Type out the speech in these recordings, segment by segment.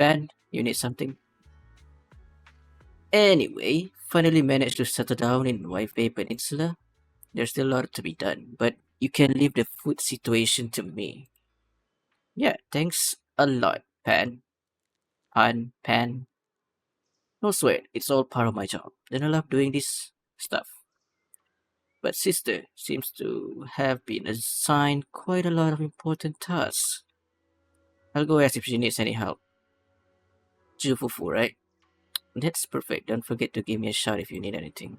Ben, you need something? Anyway, finally managed to settle down in White Bay Peninsula. There's still a lot to be done, but you can leave the food situation to me. Yeah, thanks a lot, Pan. No sweat, it's all part of my job. Then I love doing this stuff. But sister seems to have been assigned quite a lot of important tasks. I'll go ask if she needs any help. Jufufu, right? That's perfect. Don't forget to give me a shout if you need anything.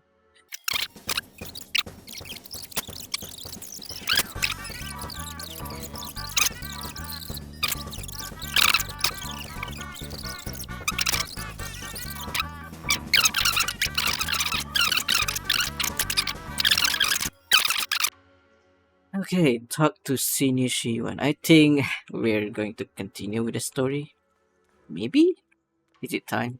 Okay, talk to Senior Shiwan. I think we're going to continue with the story. Maybe? Is it time?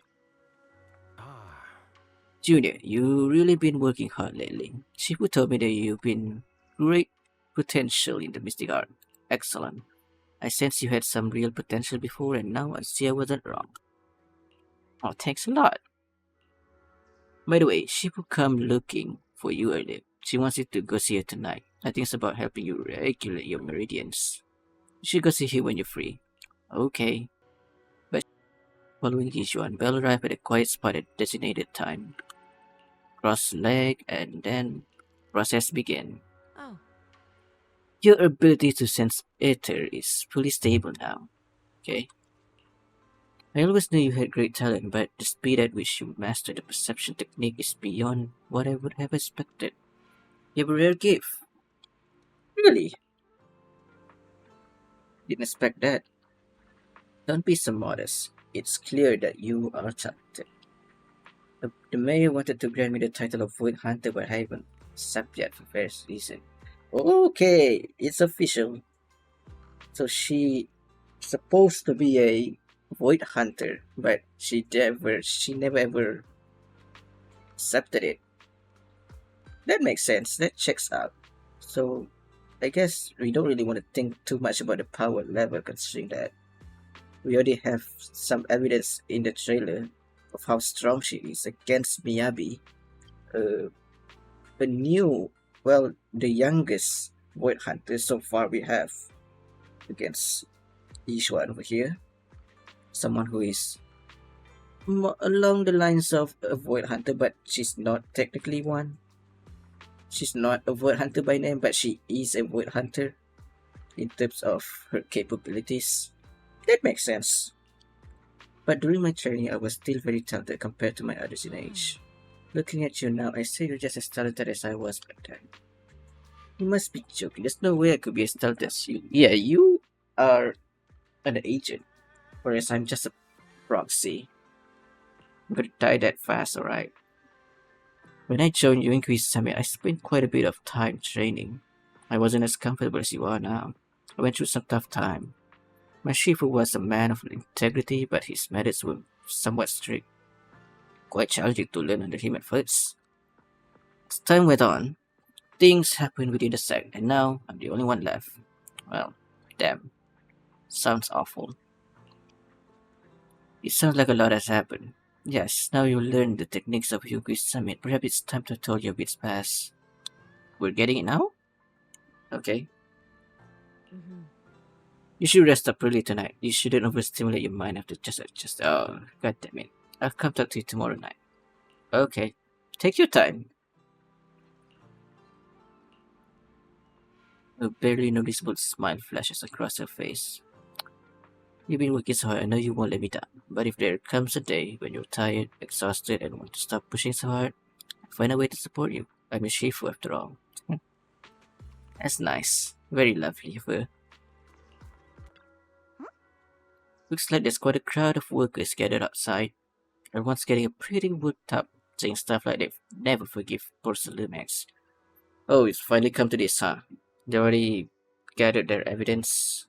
Junior, you really been working hard lately. Shifu told me that you've been great potential in the mystic art. Excellent. I sense you had some real potential before and now I see I wasn't wrong. Oh, thanks a lot. By the way, Shifu come looking for you earlier. She wants you to go see her tonight. I think it's about helping you regulate your meridians. You should go see her when you're free. Okay. But following Yishuan, Bell arrived at a quiet spot at designated time. Cross leg and then process began. Oh, Your ability to sense ether is fully stable now. Okay. I always knew you had great talent, but the speed at which you mastered the perception technique is beyond what I would have expected. You have a rare gift. Really? Didn't expect that. Don't be so modest. It's clear that you are talented. The mayor wanted to grant me the title of Void Hunter, but I haven't accepted yet for various reasons. Okay, it's official. So she supposed to be a Void Hunter, but she never ever accepted it. That makes sense. That checks out. So I guess we don't really want to think too much about the power level, considering that we already have some evidence in the trailer of how strong she is against Miyabi, uh, the new, well, the youngest Void Hunter so far we have against Ishwan over here. Someone who is along the lines of a Void Hunter, but she's not technically one. She's not a Void Hunter by name, but she is a Void Hunter in terms of her capabilities. That makes sense. But during my training, I was still very talented compared to my others in age. Looking at you now, I say you're just as talented as I was back then. You must be joking. There's no way I could be as talented as you. Yeah, you are an agent, whereas I'm just a proxy. I'm gonna die that fast, alright? When I joined Yunkui Summit, I spent quite a bit of time training. I wasn't as comfortable as you are now. I went through some tough time. My Shifu was a man of integrity, but his methods were somewhat strict. Quite challenging to learn under him at first. As time went on, things happened within the sect, and now I'm the only one left. Well, damn. Sounds awful. It sounds like a lot has happened. Yes, now you learn the techniques of Yuki's Summit. Perhaps it's time to tell you a bit past. We're getting it now? Okay. mhm. You should rest up early tonight. You shouldn't overstimulate your mind after just oh, god damn it. I'll come talk to you tomorrow night. Okay. Take your time. A barely noticeable smile flashes across her face. You've been working so hard, I know you won't let me down. But if there comes a day when you're tired, exhausted, and want to stop pushing so hard, I'll find a way to support you. I'm a Shifu after all. That's nice. Very lovely of her. Looks like there's quite a crowd of workers gathered outside. Everyone's getting a pretty worked up, saying stuff like they've never forgive poor Lumex. Oh, it's finally come to this, huh? They already gathered their evidence.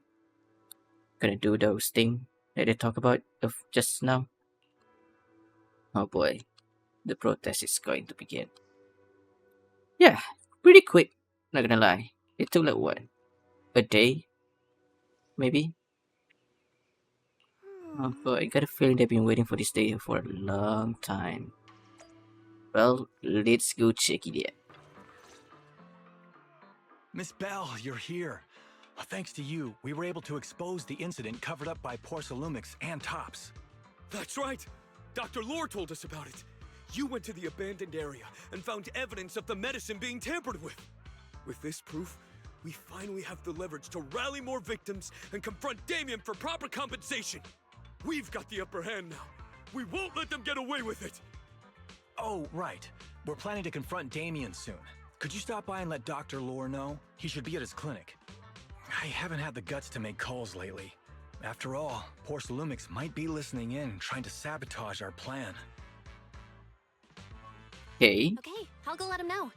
Gonna do those things that they talk about of just now. Oh boy, the protest is going to begin. Yeah, pretty quick, not gonna lie. It took like what? A day? Maybe? But I got a feeling they've been waiting for this day for a long time. Well, let's go check it out. Miss Bell, you're here. Thanks to you, we were able to expose the incident covered up by Porcelumix and Tops. That's right! Dr. Lore told us about it. You went to the abandoned area and found evidence of the medicine being tampered with. With this proof, we finally have the leverage to rally more victims and confront Damien for proper compensation. We've got the upper hand now. We won't let them get away with it. Oh, right. We're planning to confront Damien soon. Could you stop by and let Dr. Lore know? He should be at his clinic. I haven't had the guts to make calls lately. After all, Porcelumix might be listening in, trying to sabotage our plan. Okay, Okay, I'll go let him know.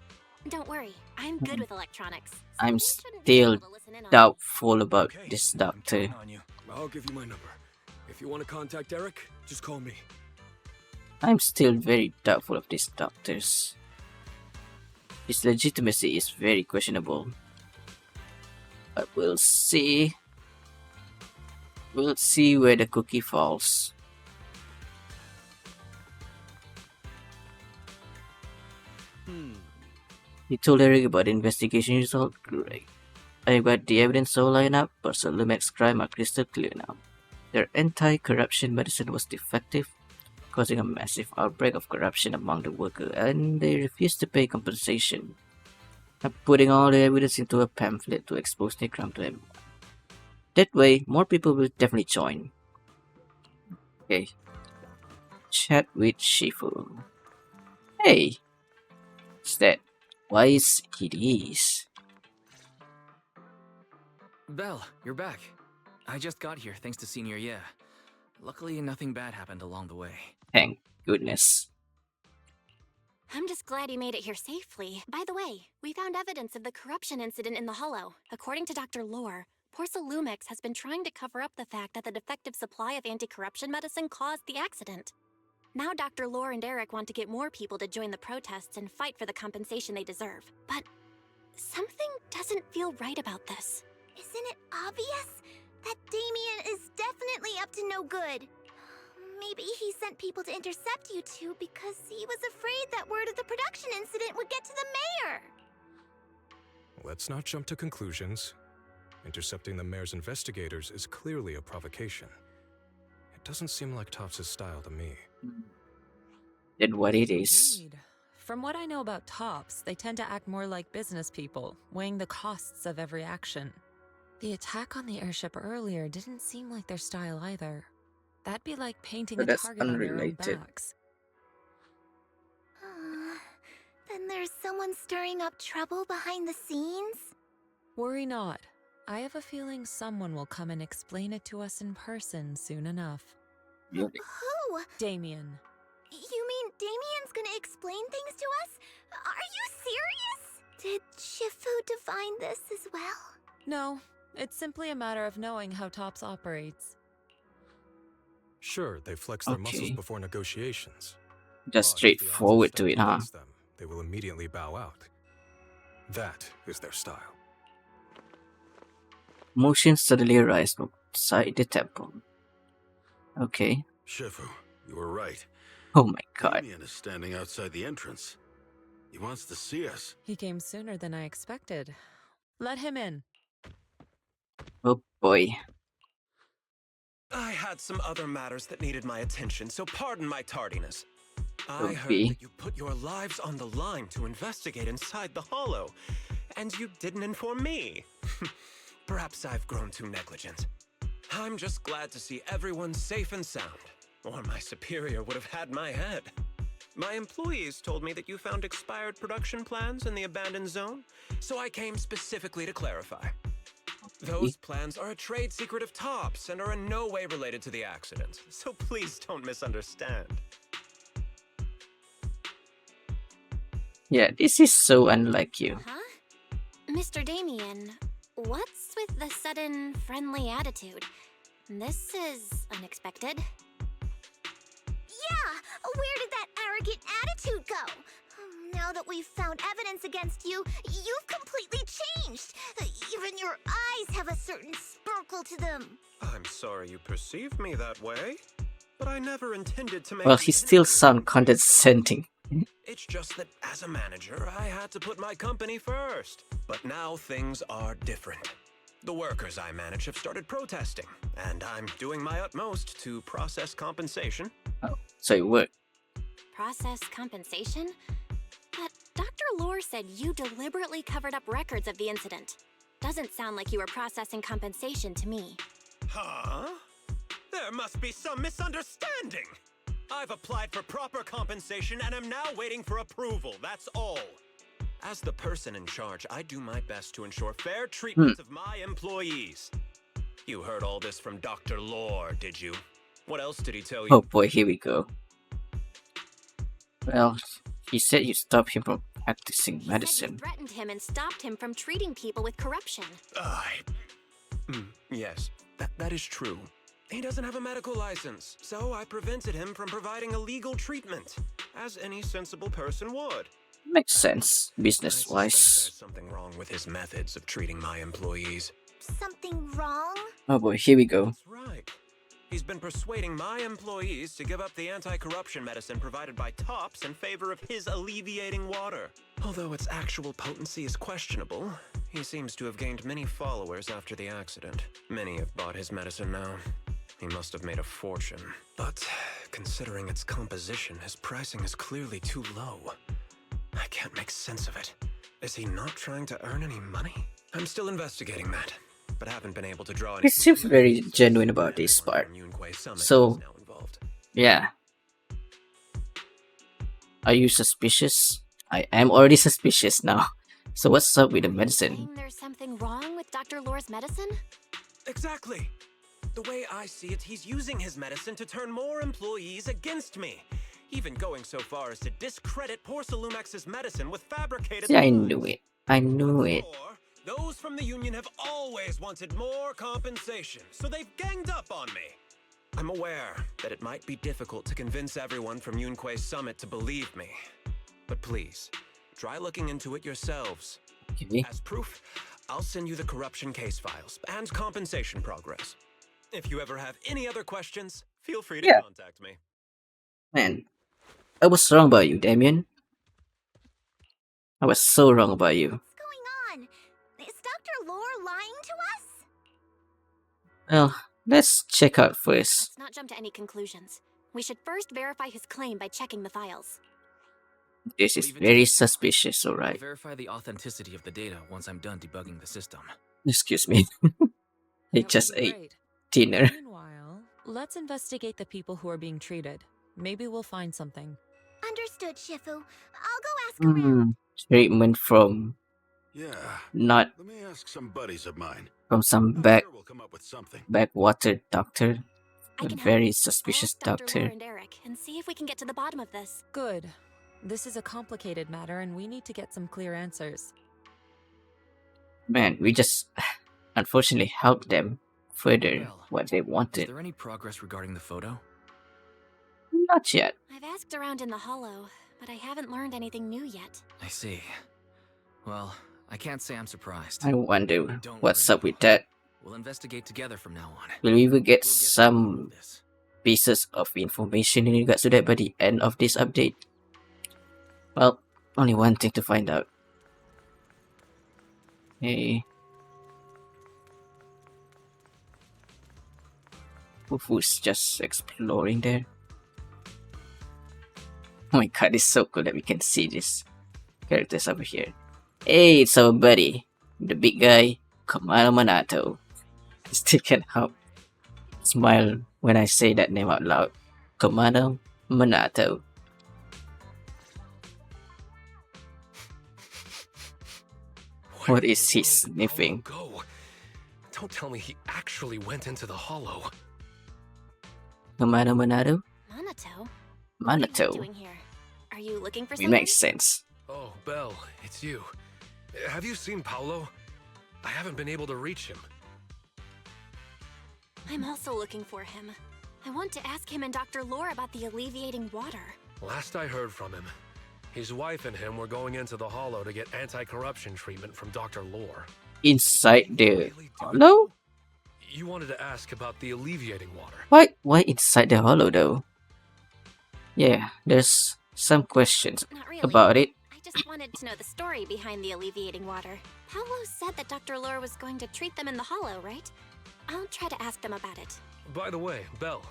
Don't worry, I'm good with electronics. so I'm he shouldn't be still able to listen in on doubtful about Okay, this I'm doctor. counting on you. I'll give you my number. If you want to contact Eric, just call me. I'm still very doubtful of these doctors. His legitimacy is very questionable. But we'll see. We'll see where the cookie falls. He told Eric about the investigation result. Great. I got the evidence all lined up, but Lumex crime are crystal clear now. Their anti-corruption medicine was defective, causing a massive outbreak of corruption among the workers, and they refused to pay compensation. I'm putting all the evidence into a pamphlet to expose their crime to everyone. That way, more people will definitely join. Okay. Chat with Shifu. Hey! What's that? Why is it is? Belle, you're back. I just got here thanks to Senior Yeah. Luckily, nothing bad happened along the way. Thank goodness. I'm just glad you made it here safely. By the way, we found evidence of the corruption incident in the Hollow. According to Dr. Lore, Porcelumix has been trying to cover up the fact that the defective supply of anti-corruption medicine caused the accident. Now Dr. Lore and Eric want to get more people to join the protests and fight for the compensation they deserve. But something doesn't feel right about this. Isn't it obvious? That Damien is definitely up to no good. Maybe he sent people to intercept you two because he was afraid that word of the production incident would get to the mayor. Let's not jump to conclusions. Intercepting the mayor's investigators is clearly a provocation. It doesn't seem like Topps' style to me. Then what it is? Indeed. From what I know about Tops, they tend to act more like business people, weighing the costs of every action. The attack on the airship earlier didn't seem like their style either. That'd be like painting But a that's target on their own unrelated. backs. Then there's someone stirring up trouble behind the scenes? Worry not. I have a feeling someone will come and explain it to us in person soon enough. Really? Who? Damien. You mean Damien's gonna explain things to us? Are you serious? Did Shifu divine this as well? No, it's simply a matter of knowing how Tops operates. Sure, they flex their muscles Okay. before negotiations. Just But if the odds straightforward are to it, stacked huh? against them, they will immediately bow out. That is their style. Motion suddenly arise outside the temple. Okay. Shifu, you were right. Oh my god. Damien is standing outside the entrance. He wants to see us. He came sooner than I expected. Let him in. Oh boy. I had some other matters that needed my attention, so pardon my tardiness. I heard Okay. that you put your lives on the line to investigate inside the Hollow, and you didn't inform me. Perhaps I've grown too negligent. I'm just glad to see everyone safe and sound, or my superior would have had my head. My employees told me that you found expired production plans in the abandoned zone, so I came specifically to clarify. Those plans are a trade secret of Tops and are in no way related to the accident, so please don't misunderstand. Yeah, this is so unlike you. Huh? Mr. Damien, what's with the sudden friendly attitude? This is unexpected. Yeah, where did that arrogant attitude go? Now now that we've found evidence against you, you've completely changed. Even your eyes have a certain sparkle to them. I'm sorry you perceive me that way, but I never intended to make Well, you he still anything sound but condescending. It's just that as a manager, I had to put my company first. But now things are different. The workers I manage have started protesting, and I'm doing my utmost to process compensation. Oh, so it worked. Process compensation? But Dr. Lore said you deliberately covered up records of the incident. Doesn't sound like you were processing compensation to me. Huh? There must be some misunderstanding. I've applied for proper compensation and am now waiting for approval, that's all. As the person in charge, I do my best to ensure fair treatment of my employees. You heard all this from Dr. Lore, did you? What else did he tell you? Oh boy, here we go. Well, he said you stopped him from practicing He said you medicine. threatened him and stopped him from treating people with corruption. Yes, that is true. He doesn't have a medical license, so I prevented him from providing a legal treatment, as any sensible person would. Makes sense, I business suspect wise. there's something wrong with his methods of treating my employees. Something wrong? Oh boy, here we go. That's right. He's been persuading my employees to give up the anti-corruption medicine provided by Tops in favor of his alleviating water. Although its actual potency is questionable, he seems to have gained many followers after the accident. Many have bought his medicine now. He must have made a fortune. But considering its composition, his pricing is clearly too low. I can't make sense of it. Is he not trying to earn any money? I'm still investigating that, but haven't been able to draw any. He seems very genuine about this part. So, yeah. Are you suspicious? I am already suspicious now. So what's up with the medicine? Saying there's something wrong with Dr. Lore's medicine? Exactly. The way I see it, he's using his medicine to turn more employees against me. Even going so far as to discredit Porcelumex's medicine with fabricated See, I lies. knew it. I knew it. Those from the union have always wanted more compensation, so they've ganged up on me. I'm aware that it might be difficult to convince everyone from Yunque's summit to believe me. But please, try looking into it yourselves. Okay. As proof, I'll send you the corruption case files and compensation progress. If you ever have any other questions, feel free to Yeah. contact me. Man, I was wrong about you, Damien. I was so wrong about you. What's going on? Is Dr. Lore lying to us? Well, let's check out first. Let's not jump to any conclusions. We should first verify his claim by checking the files. This is Leave it very to me. suspicious, I'll alright. verify the authenticity of the data once I'm done debugging the system. Excuse me. He That just would be ate great. dinner. Meanwhile, let's investigate the people who are being treated. Maybe we'll find something. Understood, Shifu. I'll go ask around. Hmm. Treatment from Yeah. not Let me ask some buddies of mine. from some I'm back sure we'll come up with something. backwater doctor. I A can very help. suspicious I'll ask Dr. Lore doctor. and Eric and see if we can get to the bottom of this. Good. This is a complicated matter and we need to get some clear answers. Man, we just unfortunately helped them further Well, what they Is wanted. there any progress regarding the photo? Not yet. I've asked around in the hollow, but I haven't learned anything new yet. I see. Well, I can't say I'm surprised. I wonder Don't what's worry. up with that. We'll investigate together from now on. Will we even get We'll get to the bottom some of this. pieces of information in regards to that by the end of this update? Well, only one thing to find out. Hey. Fufu's just exploring there. Oh my god, it's so cool that we can see these characters over here. Hey, it's our buddy, the big guy, Kamado Manato. Still can't help smile when I say that name out loud. Kamado Manato. What is he sniffing? Go. Don't tell me he actually went into the hollow. Kamado Manato? Manato? What are you Manato. doing here? Are you looking for It something? makes sense. Oh, Belle, it's you. Have you seen Paolo? I haven't been able to reach him. I'm also looking for him. I want to ask him and Dr. Lore about the alleviating water. Last I heard from him, His wife and him were going into the Hollow to get anti-corruption treatment from Dr. Lore. Inside the Really do hollow? You wanted to ask about the alleviating water. Why inside the hollow though? Yeah, there's some questions Not really. about it. I just wanted to know the story behind the alleviating water. Paolo said that Dr. Lore was going to treat them in the Hollow, right? I'll try to ask them about it. By the way, Belle,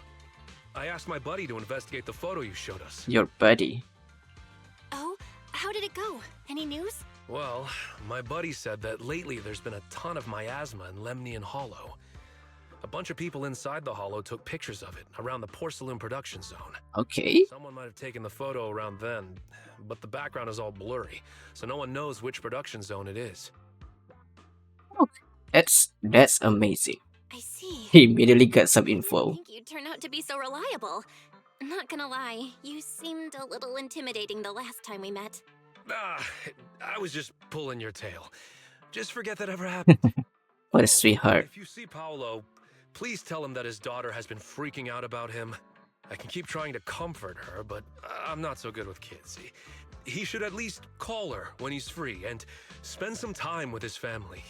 I asked my buddy to investigate the photo you showed us. Your buddy. Oh, how did it go? Any news? Well, my buddy said that lately there's been a ton of miasma in Lemnian Hollow. A bunch of people inside the Hollow took pictures of it around the porcelain production zone. Okay. Someone might have taken the photo around then, but the background is all blurry, so no one knows which production zone it is. Okay. That's amazing. I see. He immediately got some I didn't info. think you'd turn out to be so reliable. Not gonna lie, you seemed a little intimidating the last time we met. Ah, I was just pulling your tail. Just forget that ever happened. What a Oh, sweetheart. If you see Paolo, please tell him that his daughter has been freaking out about him. I can keep trying to comfort her, but I'm not so good with kids. He should at least call her when he's free and spend some time with his family.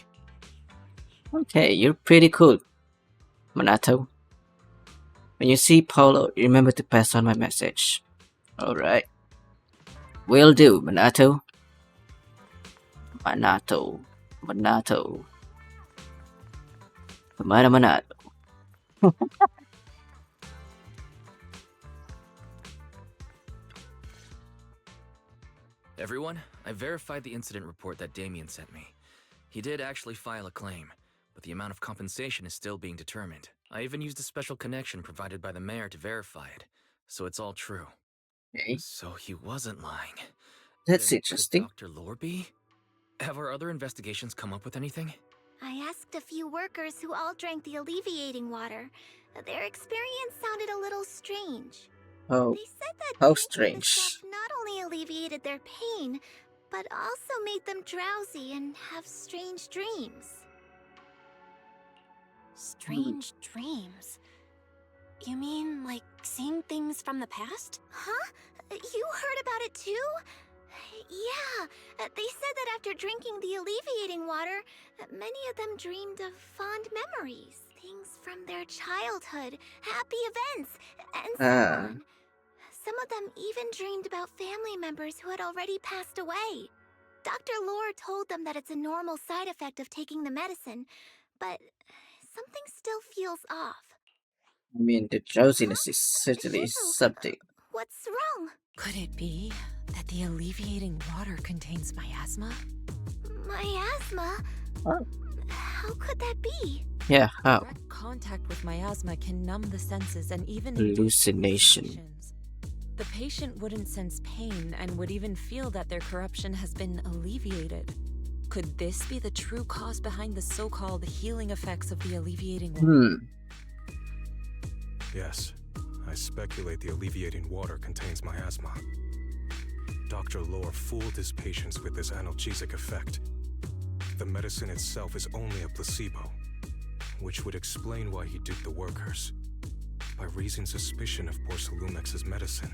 Okay, you're pretty cool, Minato. When you see Paulo, remember to pass on my message. Alright. Will do, Minato. Minato. Minato. Everyone, I verified the incident report that Damien sent me. He did actually file a claim, but the amount of compensation is still being determined. I even used a special connection provided by the mayor to verify it, so it's all true. Okay, So he wasn't lying. that's Then interesting. Could Dr. Lore be? Have our other investigations come up with anything? I asked a few workers who all drank the alleviating water. Their experience sounded a little strange. Oh, They said that how drinking the strange. stuff not only alleviated their pain, but also made them drowsy and have strange dreams. Strange dreams. You mean, like, seeing things from the past? Huh? You heard about it too? Yeah, they said that after drinking the alleviating water, many of them dreamed of fond memories. Things from their childhood, happy events, and so on. Some of them even dreamed about family members who had already passed away. Dr. Lore told them that it's a normal side effect of taking the medicine, but something still feels off. I mean, the drowsiness is certainly Shizu, something. What's wrong? Could it be that the alleviating water contains miasma? Miasma? Oh. How could that be? Yeah, how? Direct contact with miasma can numb the senses and even Hallucination. hallucinations. The patient wouldn't sense pain and would even feel that their corruption has been alleviated. Could this be the true cause behind the so-called healing effects of the alleviating water? Yes, I speculate the alleviating water contains miasma. Dr. Lore fooled his patients with this analgesic effect. The medicine itself is only a placebo, which would explain why he duped the workers. By raising suspicion of Porcelumex's medicine,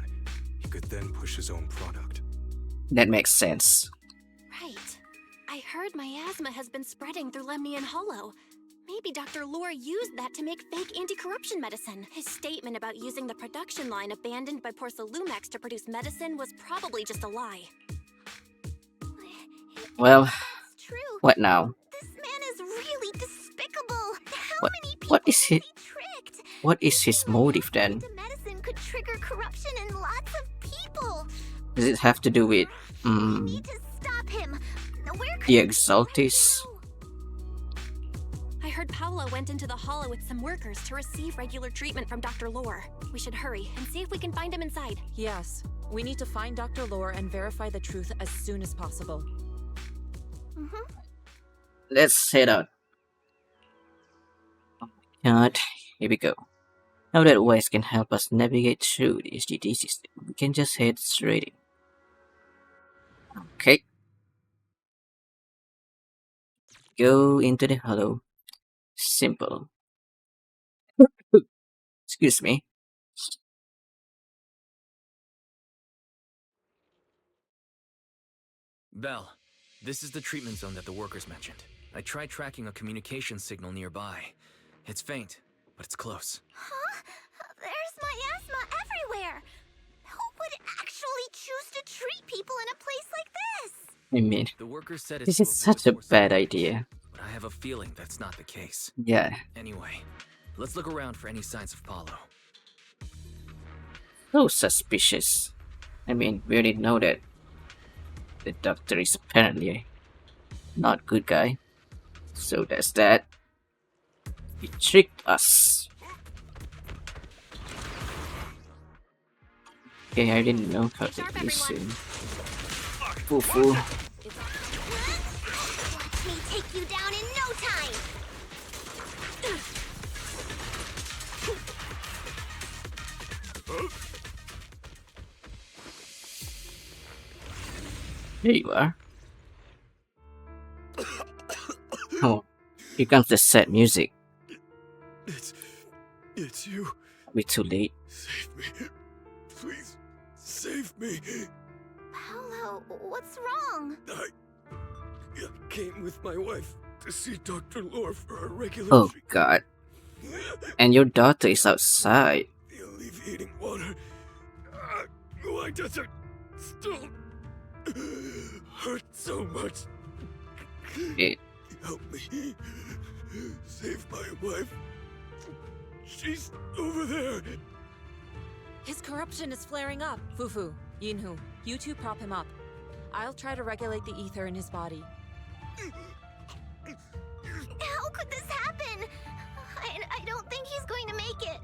he could then push his own product. That makes sense. Right. I heard miasma has been spreading through Lemnian Hollow. Maybe Dr. Lore used that to make fake anti-corruption medicine. His statement about using the production line abandoned by Porcelumex to produce medicine was probably just a lie. Well, That's true. what now? This man is really despicable. How What- many people what is was it- he tricked? What is his Thinking motive that then? the medicine could trigger corruption in lots of people. Does it have to do with We need to stop him. Where could the he be Exaltist? right now? I heard Paolo went into the Hollow with some workers to receive regular treatment from Dr. Lore. We should hurry and see if we can find him inside. Yes, we need to find Dr. Lore and verify the truth as soon as possible. Let's head out. Oh my god, here we go. Now that Wise can help us navigate through the SGD system, we can just head straight in. Okay. Go into the hollow. Simple. Excuse me. Belle, this is the treatment zone that the workers mentioned. I tried tracking a communication signal nearby. It's faint, but it's close. Huh? There's miasma everywhere! Who would actually choose to treat people in a place like this? I mean, The workers said this it's is to avoid such a forced bad separation, idea. but I have a feeling that's not the case. Yeah, Anyway, let's look around for any signs of Paulo. so suspicious. I mean, we already know that the doctor is apparently not good guy. So that's that. He tricked us. Okay, I didn't know how to use him. Foo. Watch me take you down in no time! There you are. Oh, here comes the sad music. It's you. We're too late. Save me. Please, save me. Paolo, what's wrong? I came with my wife to see Dr. Lore for a regular Oh treatment. god. And your daughter is outside. The alleviating water. Why does it still hurt so much? Okay. Help me. Save my wife. She's over there. His corruption is flaring up. Fufu, Yinhu, you two prop him up. I'll try to regulate the ether in his body. How could this happen? I don't think he's going to make it.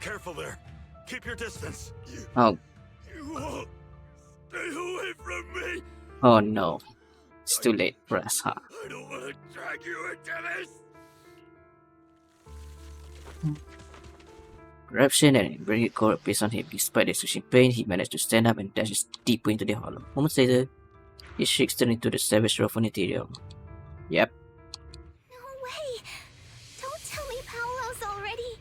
Careful there. Keep your distance. Oh, You all stay away from me. oh no. It's too late for us, huh? I don't want to drag you into this. Corruption and very core based on him. Despite the excruciating pain, he managed to stand up and dashes deeper into the hollow. Moments later, his shrieks turned into the savage roar of an ethereal. Yep. No way! Don't tell me Paolo's already...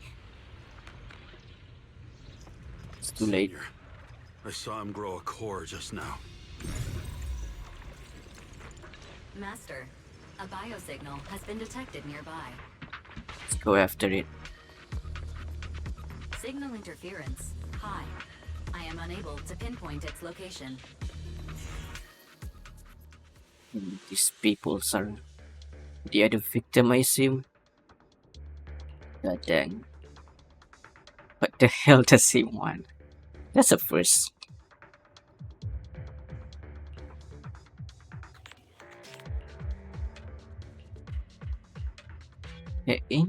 It's too late. Senior, I saw him grow a core just now. Master, a biosignal has been detected nearby. Let's go after it. Signal interference high. I am unable to pinpoint its location. These people are the other victim, I assume. God dang. What the hell does he want? That's a first. Hey.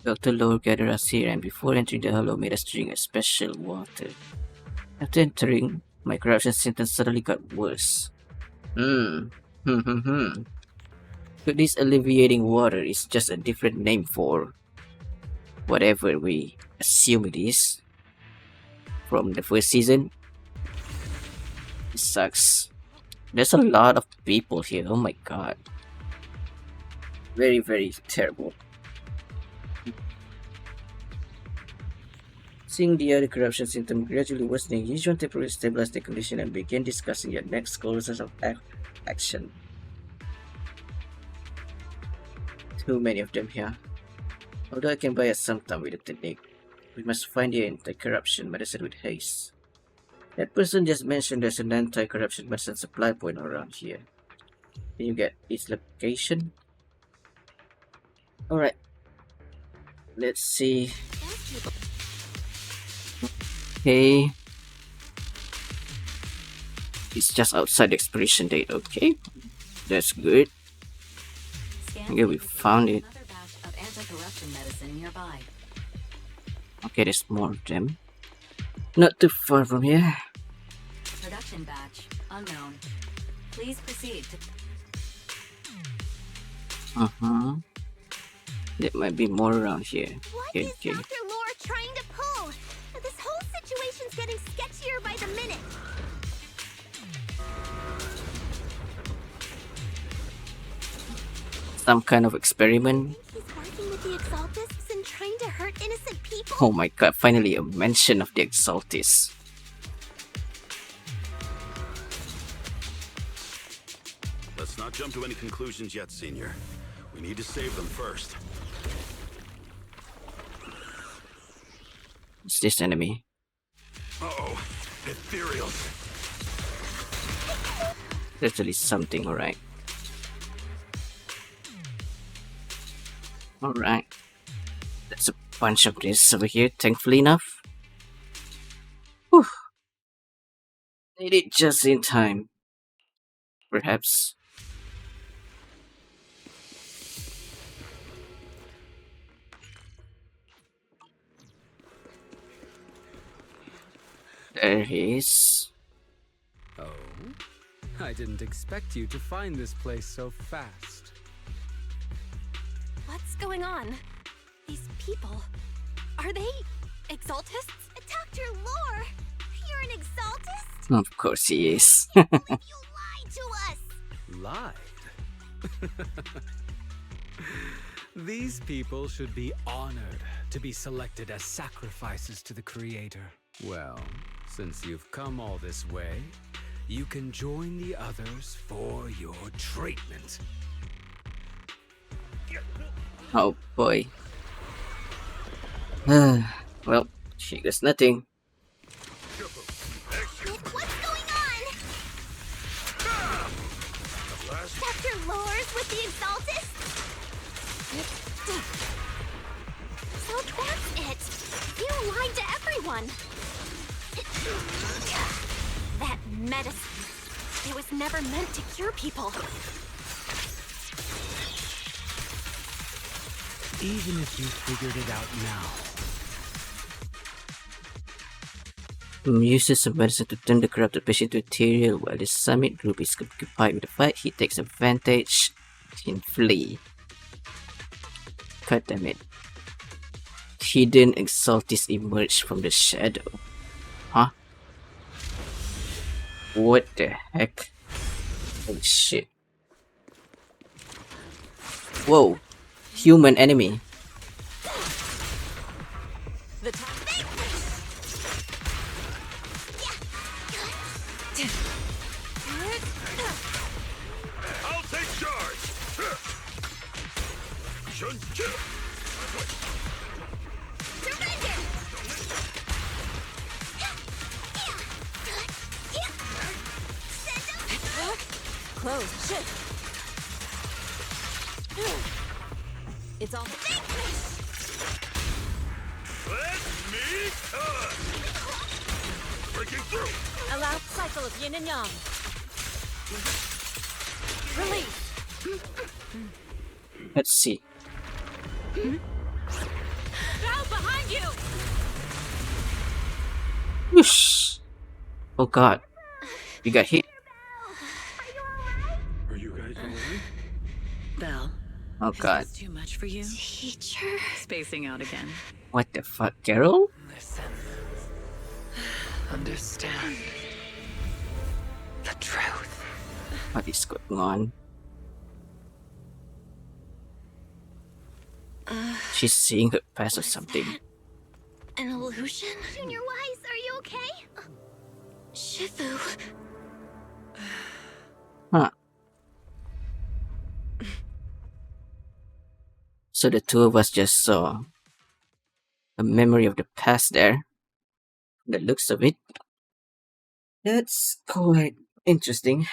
Dr. Lore gathered us here and before entering the hollow made us drink a special water. After entering, my corruption symptoms suddenly got worse. Could this alleviating water is just a different name for whatever we assume it is from the first season? It sucks. There's a lot of people here, oh my god. Very, very terrible. Seeing the other corruption symptom gradually worsening, Yijuan temporarily stabilized the condition and began discussing the next courses of action. Too many of them here. Although I can buy us some time with the technique, we must find the anti-corruption medicine with haste. That person just mentioned there's an anti-corruption medicine supply point around here. Can you get its location? Alright. Let's see. Okay. It's just outside the expiration date, okay. That's good. Okay, we found it. Another batch of anti-corruption medicine nearby. Okay, there's more of them. Not too far from here. Production batch unknown. Please proceed to... There might be more around here. What Okay, is okay. Dr. Lore trying to pull? This whole situation's getting sketchier by the minute. Some kind of experiment. He's working with the Exaltists and trying to hurt innocent people? Oh my god, finally a mention of the Exaltist. Let's not jump to any conclusions yet, Senior. We need to save them first. What's this enemy? Uh-oh, ethereals. There's at least something, alright. Alright. There's a bunch of this over here, thankfully enough. Whew. Made it just in time. Perhaps. There he is. Oh? I didn't expect you to find this place so fast. What's going on? These people, are they Exaltists? Dr. Lore, you're an Exaltist? Of course he is. You lied to us! Lied? These people should be honored to be selected as sacrifices to the Creator. Well, since you've come all this way, you can join the others for your treatment. Oh boy. Well, she does nothing. What's going on? Dr. Lore's with the Exaltist? So that's it. You lied to everyone. That medicine, it was never meant to cure people. Even if you figured it out now. Uses some medicine to turn the corrupted patient to ethereal while the summit group is occupied with the fight. He takes advantage and flee. God damn it. Hidden Exaltist emerged from the shadow. Huh? What the heck? Holy shit. Whoa. Human enemy. The time. I'll take charge! Surrender! Close. Shit. It's all. Let me cut! Breaking through! A last cycle of yin and yang. Release. Let's see. Bow behind you. Whoosh. Oh god. You got hit. Are you guys alright? Belle, Oh god. is this too much for you? Teacher. Spacing out again. What the fuck, Carol? Listen. Understand. The truth. What is going on? She's seeing her past or something. An illusion? Junior Wise, are you okay? Shifu. Huh. So the two of us just saw a memory of the past there. The looks of it. That's quite interesting.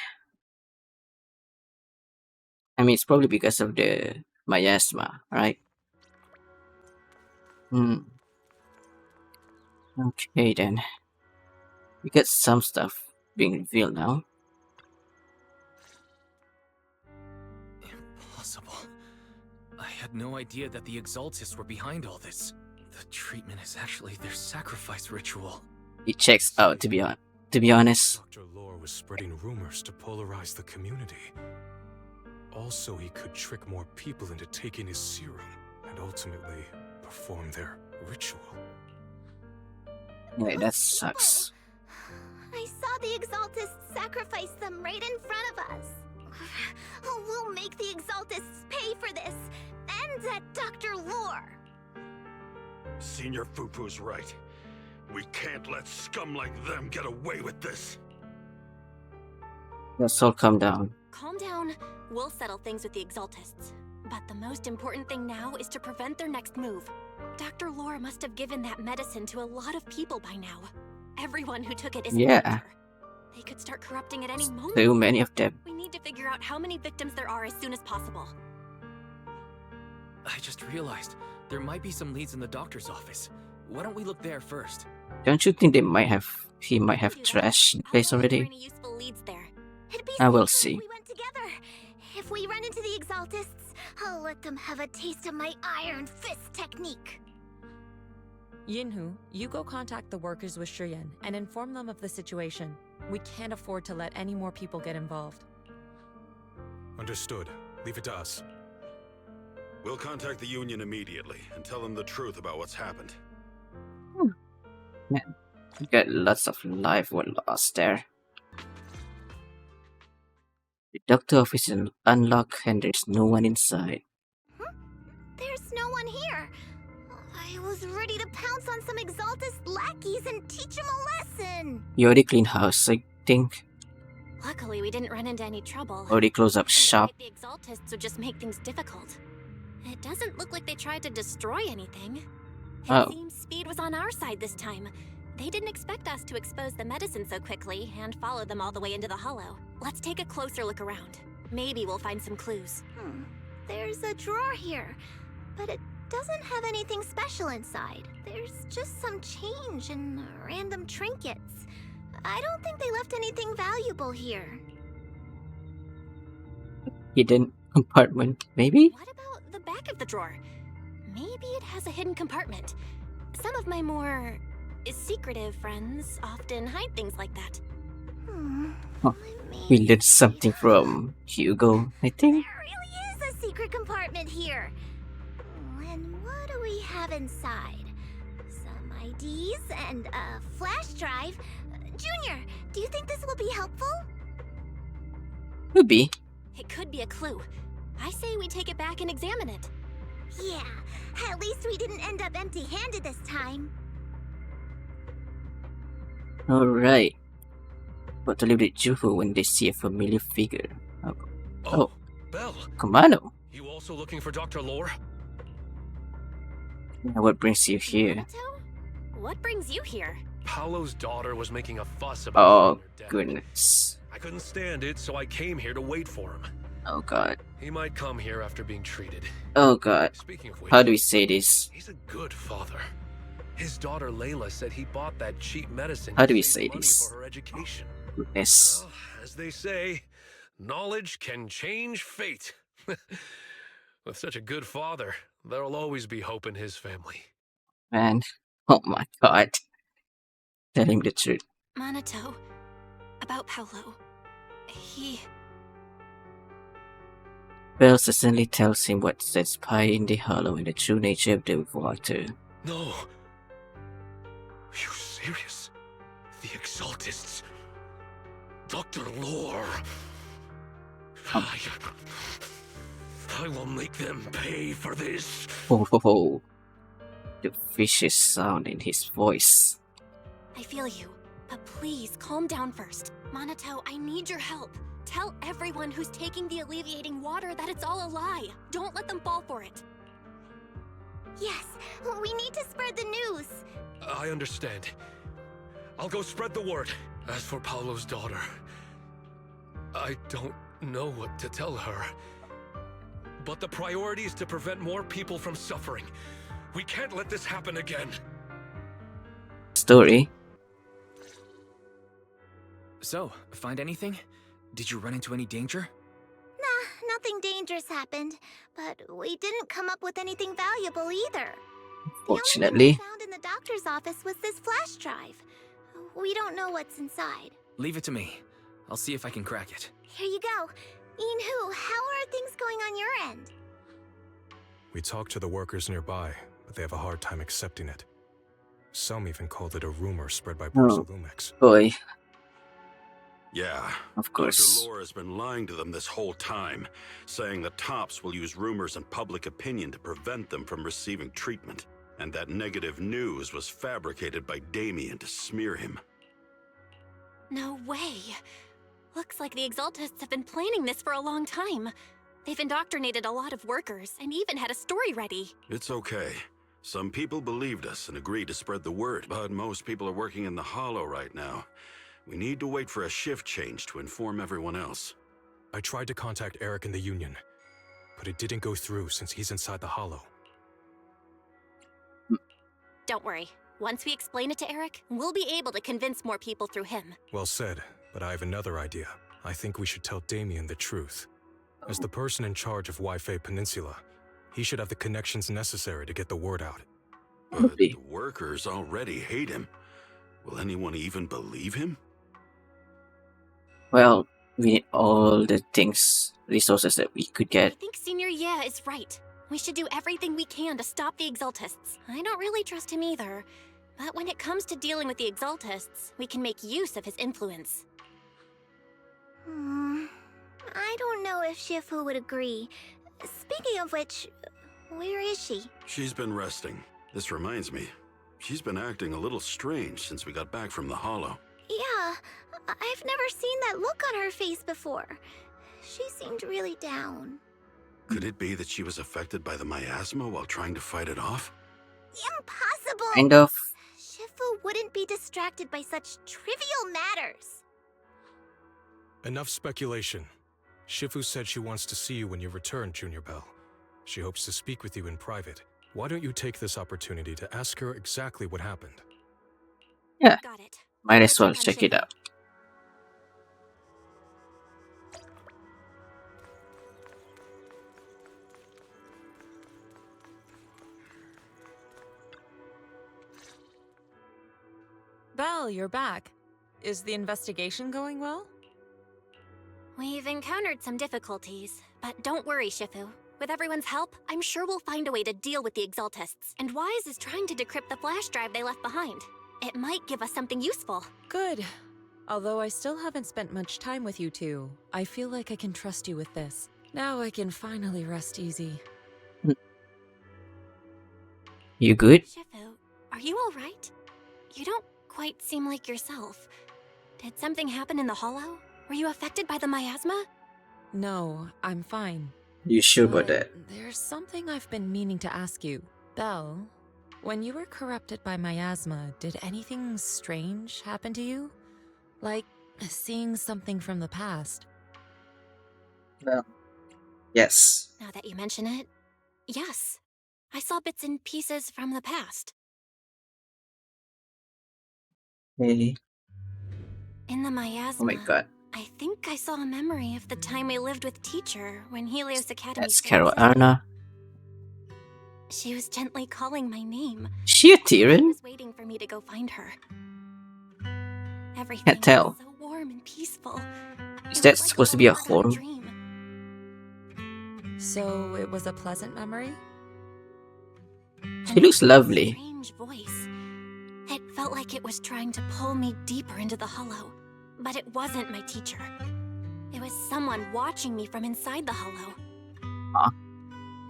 I mean, it's probably because of the miasma, right? Okay then. We got some stuff being revealed now. Impossible. I had no idea that the Exaltists were behind all this. The treatment is actually their sacrifice ritual. It checks out, to be honest. Dr. Lore was spreading rumors to polarize the community. Also, he could trick more people into taking his serum and ultimately perform their ritual. Yeah, that sucks. I saw the Exaltists sacrifice them right in front of us. We'll make the Exaltists pay for this, and that Dr. Lore Senior Fufu's right. We can't let scum like them get away with this. Let's all calm down. Calm down. We'll settle things with the Exaltists. But the most important thing now is to prevent their next move. Dr. Lore must have given that medicine to a lot of people by now. Everyone who took it is in danger. They could start corrupting at any moment. Too many of them. We need to figure out how many victims there are as soon as possible. I just realized there might be some leads in the doctor's office. Why don't we look there first? Don't you think he might have trashed the place already? Any useful leads there. It'd be I will safer see. if we went together. If we run into the Exaltists, I'll let them have a taste of my iron fist technique. Yinhu, you go contact the workers with Shiyan and inform them of the situation. We can't afford to let any more people get involved. Understood. Leave it to us. We'll contact the Union immediately and tell them the truth about what's happened. Man, you got lots of life were lost there. The doctor office is unlocked and there's no one inside. There's no one here. I was ready to pounce on some Exaltist lackeys and teach them a lesson. You already clean house, I think. Luckily, we didn't run into any trouble. Already close up shop. The Exaltists would just make things difficult. It doesn't look like they tried to destroy anything. It seems speed was on our side this time. They didn't expect us to expose the medicine so quickly and follow them all the way into the hollow. Let's take a closer look around. Maybe we'll find some clues. There's a drawer here, but it doesn't have anything special inside. There's just some change and random trinkets. I don't think they left anything valuable here. Hidden compartment, maybe? What about the back of the drawer? Maybe it has a hidden compartment. Some of my more secretive friends often hide things like that. We learned something from Hugo, I think. There really is a secret compartment here. And what do we have inside? Some IDs and a flash drive. Junior, do you think this will be helpful? Could be. It could be a clue. I say we take it back and examine it. Yeah, at least we didn't end up empty-handed this time. Alright. But to leave it Juhu when they see a familiar figure. Oh, Belle. Commando. You also looking for Dr. Lore? Now what brings you here? Minato? What brings you here? Paolo's daughter was making a fuss about her death. Goodness. I couldn't stand it, so I came here to wait for him. Oh god. He might come here after being treated. Oh god. Speaking of which, how do we say this? He's a good father. His daughter Layla said he bought that cheap medicine. How do we to say save money this? for her education. Goodness. Well, as they say, knowledge can change fate. With such a good father, there'll always be hope in his family. Man. Oh my god. Tell him the truth. Minato, about Paolo. He... Belle suddenly tells him what sets pie in the hollow and the true nature of the water. No. Are you serious? The Exaltists? Dr. Lore? I will make them pay for this. Oh. The vicious sound in his voice. I feel you, but please calm down first. Minato, I need your help. Tell everyone who's taking the alleviating water that it's all a lie. Don't let them fall for it. Yes, we need to spread the news. I understand. I'll go spread the word. As for Paolo's daughter, I don't know what to tell her. But the priority is to prevent more people from suffering. We can't let this happen again. Story. So, find anything? Did you run into any danger? Nah, nothing dangerous happened, but we didn't come up with anything valuable either. Fortunately. The only thing we found in the doctor's office was this flash drive. We don't know what's inside. Leave it to me. I'll see if I can crack it. Here you go. Yinhu, how are things going on your end? We talked to the workers nearby, but they have a hard time accepting it. Some even called it a rumor spread by Porcel Lumix. Boy. Yeah. Of course. Dr. Lore has been lying to them this whole time, saying the Tops will use rumors and public opinion to prevent them from receiving treatment. And that negative news was fabricated by Damien to smear him. No way. Looks like the Exaltists have been planning this for a long time. They've indoctrinated a lot of workers and even had a story ready. It's okay. Some people believed us and agreed to spread the word, but most people are working in the Hollow right now. We need to wait for a shift change to inform everyone else. I tried to contact Eric in the Union, but it didn't go through since he's inside the Hollow. Don't worry. Once we explain it to Eric, we'll be able to convince more people through him. Well said, but I have another idea. I think we should tell Damien the truth. As the person in charge of Wi-Fi Peninsula, he should have the connections necessary to get the word out. But the workers already hate him. Will anyone even believe him? Well, we need all the resources that we could get. I think Senior Yeah is right. We should do everything we can to stop the Exaltists. I don't really trust him either. But when it comes to dealing with the Exaltists, we can make use of his influence. I don't know if Shifu would agree. Speaking of which, where is she? She's been resting. This reminds me. She's been acting a little strange since we got back from the Hollow. Yeah, I've never seen that look on her face before. She seemed really down. Could it be that she was affected by the miasma while trying to fight it off? Impossible! Kind of. Shifu wouldn't be distracted by such trivial matters. Enough speculation. Shifu said she wants to see you when you return, Junior Bell. She hopes to speak with you in private. Why don't you take this opportunity to ask her exactly what happened? Yeah, Got it. might as well check it out. Belle, you're back. Is the investigation going well? We've encountered some difficulties, but don't worry, Shifu. With everyone's help, I'm sure we'll find a way to deal with the Exaltists. And Wise is trying to decrypt the flash drive they left behind. It might give us something useful. Good. Although I still haven't spent much time with you two, I feel like I can trust you with this. Now I can finally rest easy. You good? Shifu, are you alright? You don't quite seem like yourself. Did something happen in the Hollow? Were you affected by the miasma? No, I'm fine. You sure about But that? there's something I've been meaning to ask you. Belle, when you were corrupted by miasma, did anything strange happen to you? Like seeing something from the past? Well, yes. Now that you mention it, yes. I saw bits and pieces from the past. Hey. In the miasma, Oh my god. I think I saw a memory of the time we lived with Teacher when Helios Academy. That's Carol Arna. She was gently calling my name. She a She Tyrion? was waiting for me to go find her. Everything Can't tell. was so warm and peaceful. Is It that was like supposed to be a waking up out horror? dream. So it was a pleasant memory? She looks lovely. Strange voice. It felt like it was trying to pull me deeper into the Hollow. But it wasn't my teacher. It was someone watching me from inside the Hollow. Huh?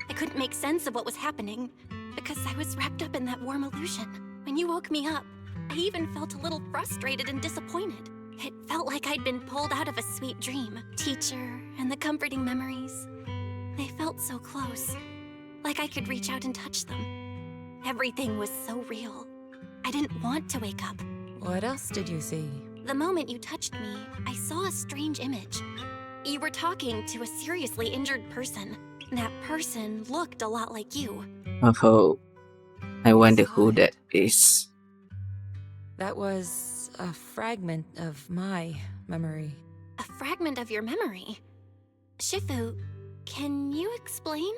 I couldn't make sense of what was happening because I was wrapped up in that warm illusion. When you woke me up, I even felt a little frustrated and disappointed. It felt like I'd been pulled out of a sweet dream. Teacher and the comforting memories. They felt so close, like I could reach out and touch them. Everything was so real. I didn't want to wake up. What else did you see? The moment you touched me, I saw a strange image. You were talking to a seriously injured person. That person looked a lot like you. Oh, I wonder who that is. That was a fragment of my memory. A fragment of your memory. Shifu, can you explain?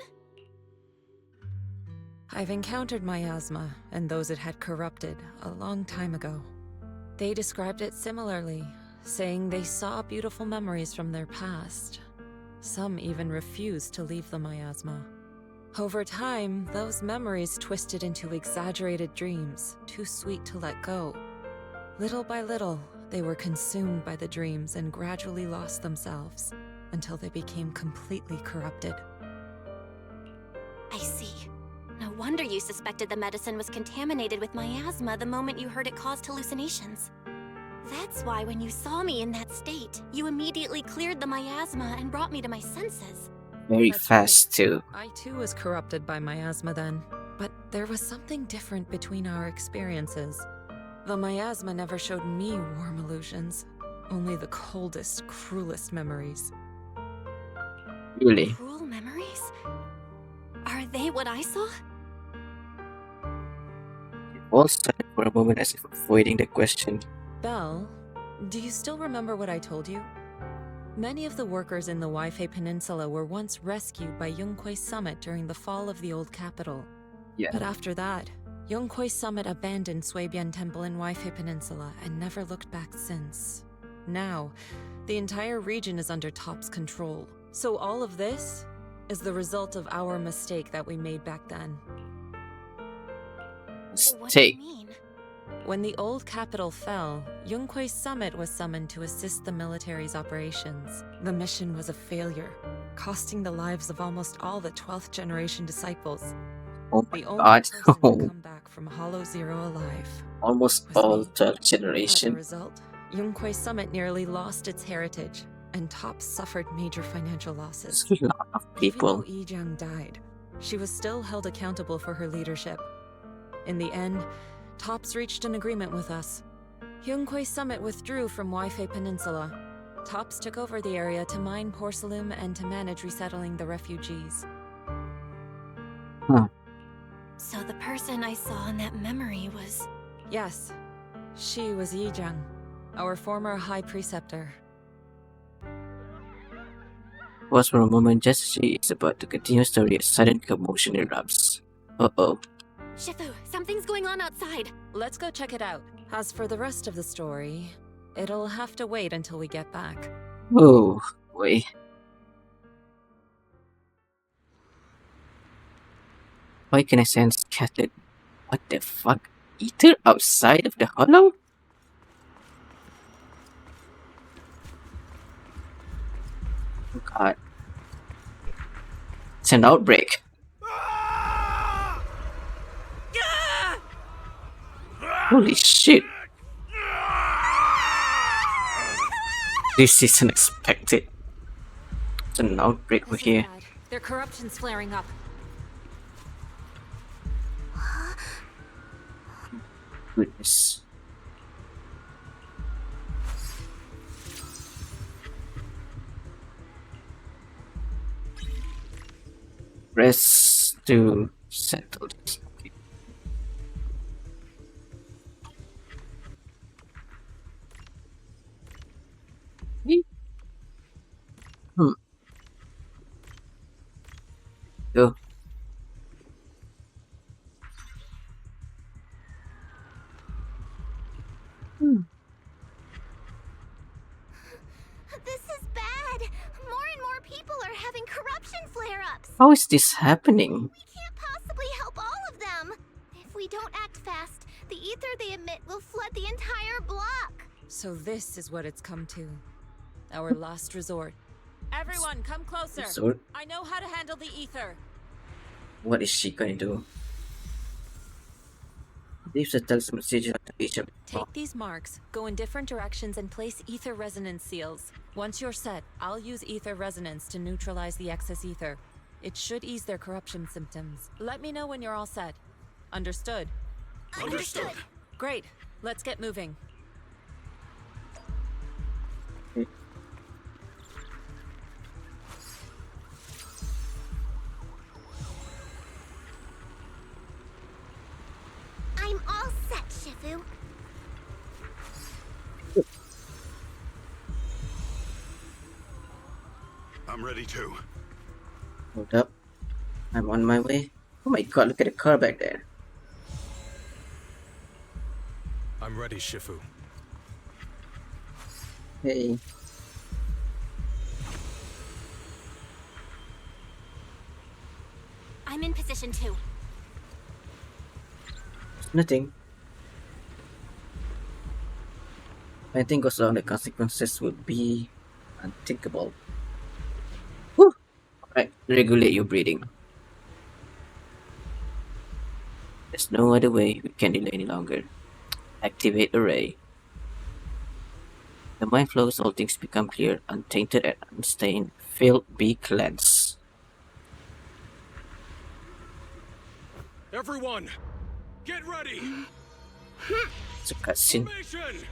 I've encountered miasma and those it had corrupted a long time ago. They described it similarly, saying they saw beautiful memories from their past. Some even refused to leave the miasma. Over time, those memories twisted into exaggerated dreams, too sweet to let go. Little by little, they were consumed by the dreams and gradually lost themselves, until they became completely corrupted. I see. No wonder you suspected the medicine was contaminated with miasma the moment you heard it caused hallucinations. That's why when you saw me in that state, you immediately cleared the miasma and brought me to my senses. Very That's fast too. I too was corrupted by miasma then, but there was something different between our experiences. The miasma never showed me warm illusions, only the coldest, cruelest memories. Really? Cruel memories? Are they what I saw? All silent for a moment as if avoiding the question. Belle, do you still remember what I told you? Many of the workers in the Waifei Peninsula were once rescued by Yonghui Summit during the fall of the old capital. Yeah. But after that, Yonghui Summit abandoned Suibian Temple in Waifei Peninsula and never looked back since. Now, the entire region is under Top's control. So all of this is the result of our mistake that we made back then. What do you Mistake. mean? When the old capital fell, Yonghui Summit was summoned to assist the military's operations. The mission was a failure, costing the lives of almost all the 12th generation disciples. Oh my The only god. person to come back from Hollow Zero alive. Almost was all me. 12th As a generation. result, Yonghui Summit nearly lost its heritage, and Top suffered major financial losses. There's a lot of people. Even though Yijiang died, she was still held accountable for her leadership. In the end, Tops reached an agreement with us. Yonghui Summit withdrew from Waifei Peninsula. Tops took over the area to mine porcelain and to manage resettling the refugees. So the person I saw in that memory was... Yes, she was Yijiang, our former high preceptor. Pause for a moment just as she is about to continue story, a sudden commotion erupts. Uh-oh. Shifu, something's going on outside. Let's go check it out. As for the rest of the story, it'll have to wait until we get back. Oh, boy. Why can I sense scattered? What the fuck? Ether outside of the hollow? Oh god. It's an outbreak. Holy shit. This is unexpected. It's an outbreak over here. Bad. Their corruption's flaring up. Goodness. Press to settle this. Okay. Hmm. Go. This is bad. More and more people are having corruption flare-ups. How is this happening? We can't possibly help all of them. If we don't act fast, the ether they emit will flood the entire block. So this is what it's come to. Our last resort. Everyone, come closer. Resort? I know how to handle the ether. What is she going to do? Leaves a text message on the page of Take these marks, go in different directions, and place ether resonance seals. Once you're set, I'll use ether resonance to neutralize the excess ether. It should ease their corruption symptoms. Let me know when you're all set. Understood? Understood. Great. Let's get moving. I'm all set, Shifu. I'm ready too. Hold up. I'm on my way. Oh my god, look at the car back there. I'm ready, Shifu. Hey. I'm in position too. Nothing. If anything goes wrong, the consequences would be unthinkable. Whew. Alright, regulate your breathing. There's no other way. We can't delay any longer. Activate array. The mind flows, all things become clear, untainted and unstained. Filth be cleansed. Everyone, get ready! It's a cutscene. Formation!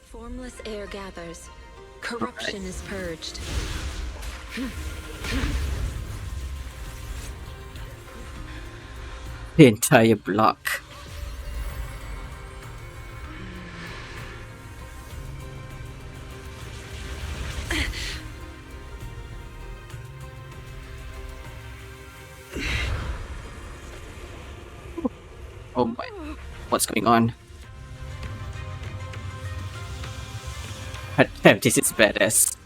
Formless air gathers. Corruption is purged. The entire block. Oh my. What's going on? God damn, this is badass.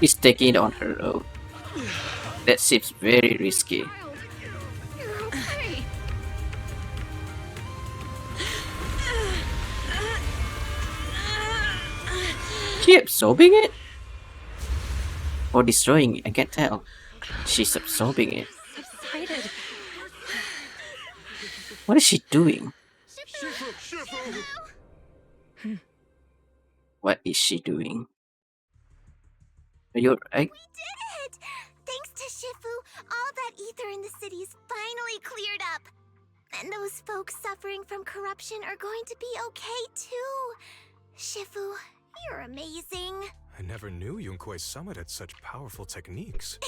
She's taking it on her own. That seems very risky. She absorbing it? Or destroying it? I can't tell. She's absorbing it. Subsided. What is she doing? What is she doing? Are you alright? We did it! Thanks to Shifu, all that ether in the city's finally cleared up. And those folks suffering from corruption are going to be okay too. Shifu, you're amazing. I never knew Yunkui's summit had such powerful techniques.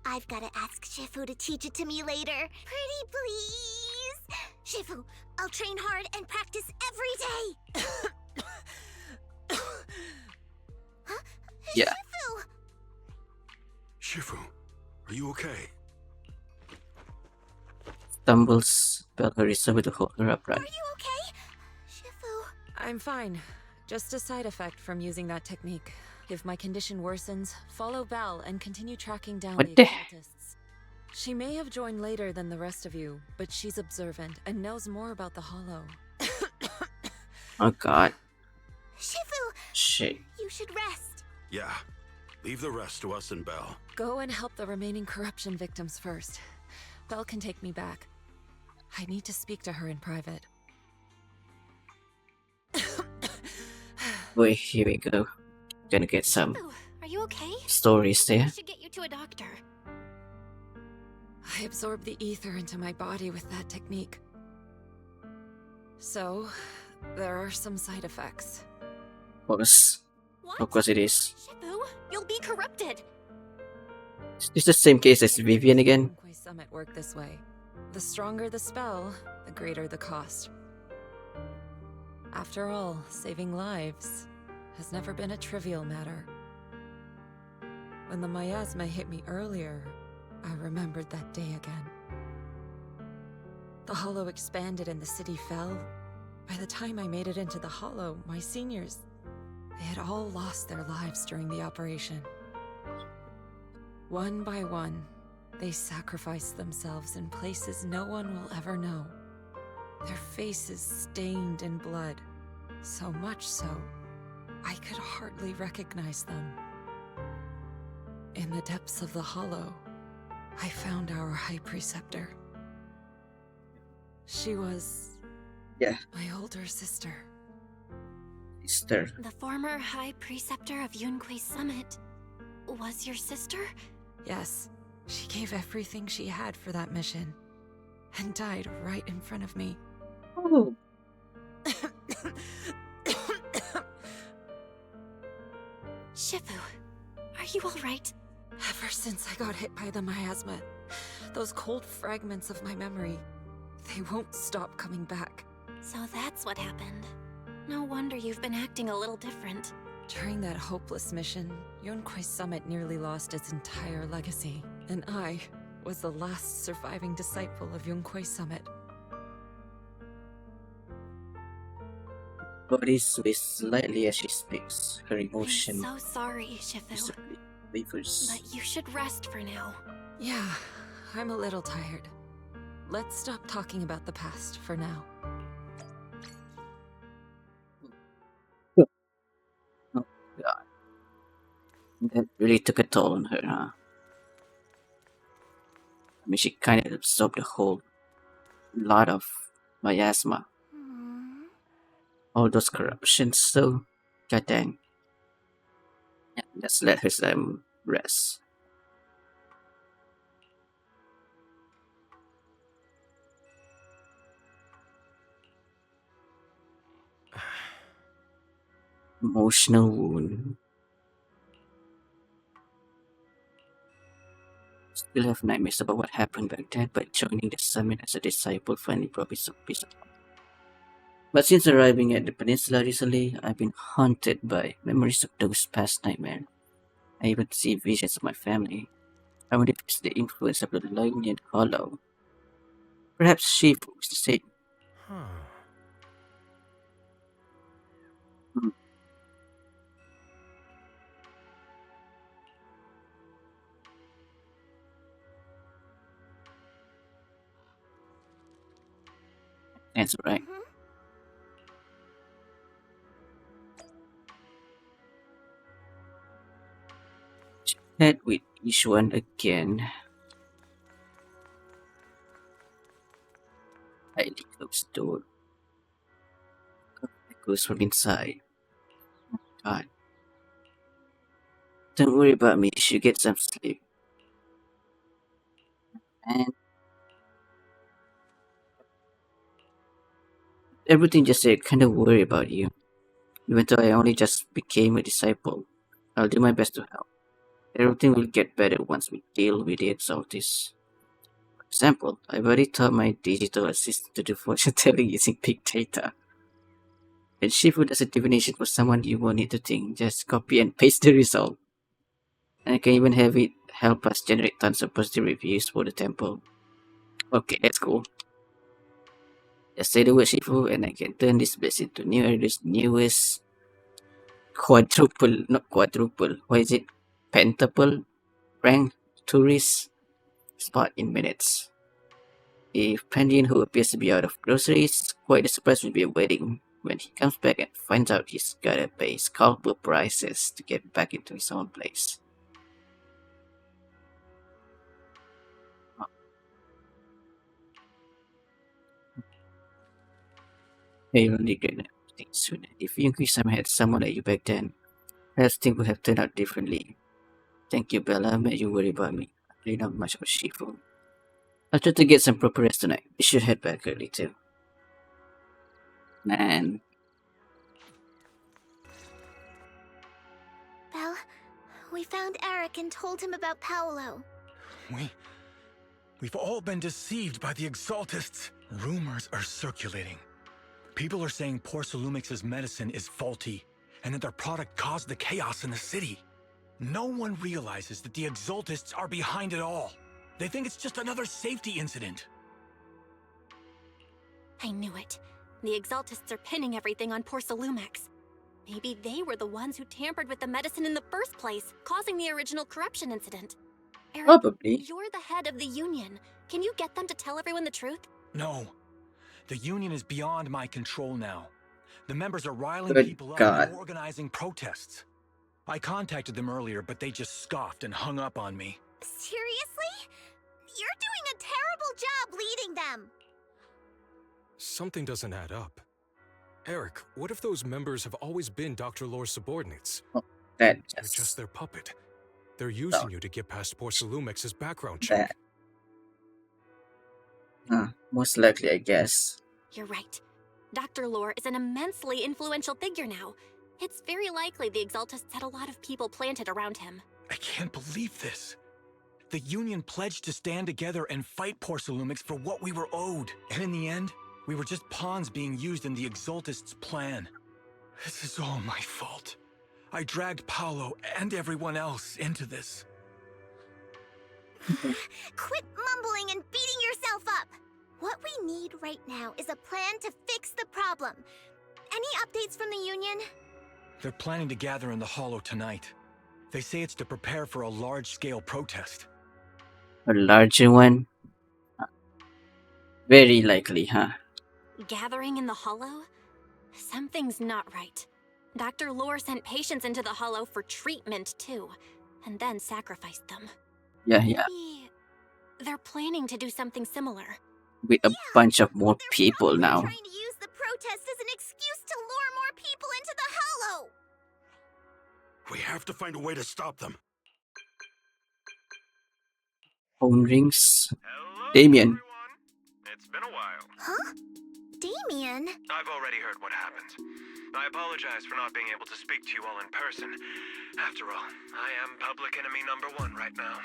I've got to ask Shifu to teach it to me later. Pretty please. Shifu, I'll train hard and practice every day. Huh? Yeah. Shifu! Shifu, are you okay? Stumbles, Bell hurries over to hold her upright. Are you okay? Shifu. I'm fine. Just a side effect from using that technique. If my condition worsens, follow Belle and continue tracking down What the the- Exaltists. She may have joined later than the rest of you, but she's observant and knows more about the Hollow. Oh god. Shifu, Shit. you should rest. Yeah. Leave the rest to us and Belle. Go and help the remaining corruption victims first. Belle can take me back. I need to speak to her in private. Wait, here we go. Gonna get some Shifu, are you okay? stories I there. should get you to a doctor. I absorbed the ether into my body with that technique. So, there are some side effects. What? Of course it is. Shifu, you'll be corrupted. Is this the same case as Vivian again? Yunkuei Summit worked this way. The stronger the spell, the greater the cost. After all, saving lives has never been a trivial matter. When the miasma hit me earlier, I remembered that day again. The Hollow expanded and the city fell. By the time I made it into the Hollow, my seniors, they had all lost their lives during the operation. One by one, they sacrificed themselves in places no one will ever know. Their faces stained in blood, so much so, I could hardly recognize them. In the depths of the Hollow, I found our High Preceptor. She was... Yeah. my older sister. Sister. The former High Preceptor of Yunkuei Summit was your sister? Yes, she gave everything she had for that mission, and died right in front of me. Oh. Shifu, are you alright? Ever since I got hit by the miasma, those cold fragments of my memory, they won't stop coming back. So that's what happened. No wonder you've been acting a little different. During that hopeless mission, Yunkuei Summit nearly lost its entire legacy, and I was the last surviving disciple of Yunkuei Summit. body sways slightly as she speaks. Her I'm emotion so sorry, Shifu, visibly wavers. but you should rest for now. Yeah, I'm a little tired. Let's stop talking about the past for now. Oh god, that really took a toll on her, huh? I mean, she kind of absorbed a whole lot of miasma. All those corruptions, so goddamn. Yeah, let's let her rest. Emotional wound. Still have nightmares about what happened back then, but joining the summit as a disciple finally brought me some peace of mind. But since arriving at the peninsula recently, I've been haunted by memories of those past nightmares. I even see visions of my family. I wonder if it's the influence of the Lionian Hollow. Perhaps Shifu is the same. Hmm. That's right. Head with each one again. Tightly closed door. Echoes from inside. God. Don't worry about me, you should get some sleep. And everything just said kinda worry about you. Even though I only just became a disciple. I'll do my best to help. Everything will get better once we deal with the Exaltist. For example, I've already taught my digital assistant to do fortune telling using big data. And Shifu does a divination for someone you won't need to think, just copy and paste the result. And I can even have it help us generate tons of positive reviews for the temple. Okay, that's cool. Just say the word Shifu and I can turn this place into New Era's newest quadruple, not quadruple, what is it? Pentuple rank tourist spot in minutes. If Pandian, who appears to be out of groceries, quite a surprise will be awaiting when he comes back and finds out he's gotta pay scalpel prices to get back into his own place. Hey, you only get everything soon. If you increase some had someone like you back then, perhaps things would have turned out differently. Thank you, Bella. Made you worry about me. I really not much of a Shifu. I'll try to get some proper rest tonight. We should head back early too. Man, Belle, we found Eric and told him about Paolo. We've all been deceived by the Exaltists. Rumors are circulating. People are saying Porcelumix's medicine is faulty, and that their product caused the chaos in the city. No one realizes that the Exaltists are behind it all. They think it's just another safety incident. I knew it. The Exaltists are pinning everything on Porcelumix. Maybe they were the ones who tampered with the medicine in the first place, causing the original corruption incident. Eric, probably. you're the head of the Union. Can you get them to tell everyone the truth? No. The Union is beyond my control now. The members are riling Good people up God. and organizing protests. I contacted them earlier, but they just scoffed and hung up on me. Seriously? You're doing a terrible job leading them. Something doesn't add up. Eric, what if those members have always been Dr. Lore's subordinates? That You're just just their puppet. They're using you to get past Porcelumix's background check. that. Most likely, I guess. You're right. Dr. Lore is an immensely influential figure now. It's very likely the Exaltists had a lot of people planted around him. I can't believe this. The Union pledged to stand together and fight Porcelumix for what we were owed. And in the end, we were just pawns being used in the Exaltists' plan. This is all my fault. I dragged Paolo and everyone else into this. Quit mumbling and beating yourself up. What we need right now is a plan to fix the problem. any updates from the Union? They're planning to gather in the Hollow tonight. They say it's to prepare for a large-scale protest. A larger one? Very likely, huh? Gathering in the Hollow? Something's not right. Dr. Lore sent patients into the Hollow for treatment, too, and then sacrificed them. Yeah. Maybe they're planning to do something similar. With a bunch of more people now. Trying to use the protest as an excuse to lure more people into the Hollow! We have to find a way to stop them. Phone rings. Damien. It's been a while. Huh? Damien? I've already heard what happened. I apologize for not being able to speak to you all in person. After all, I am public enemy #1 right now.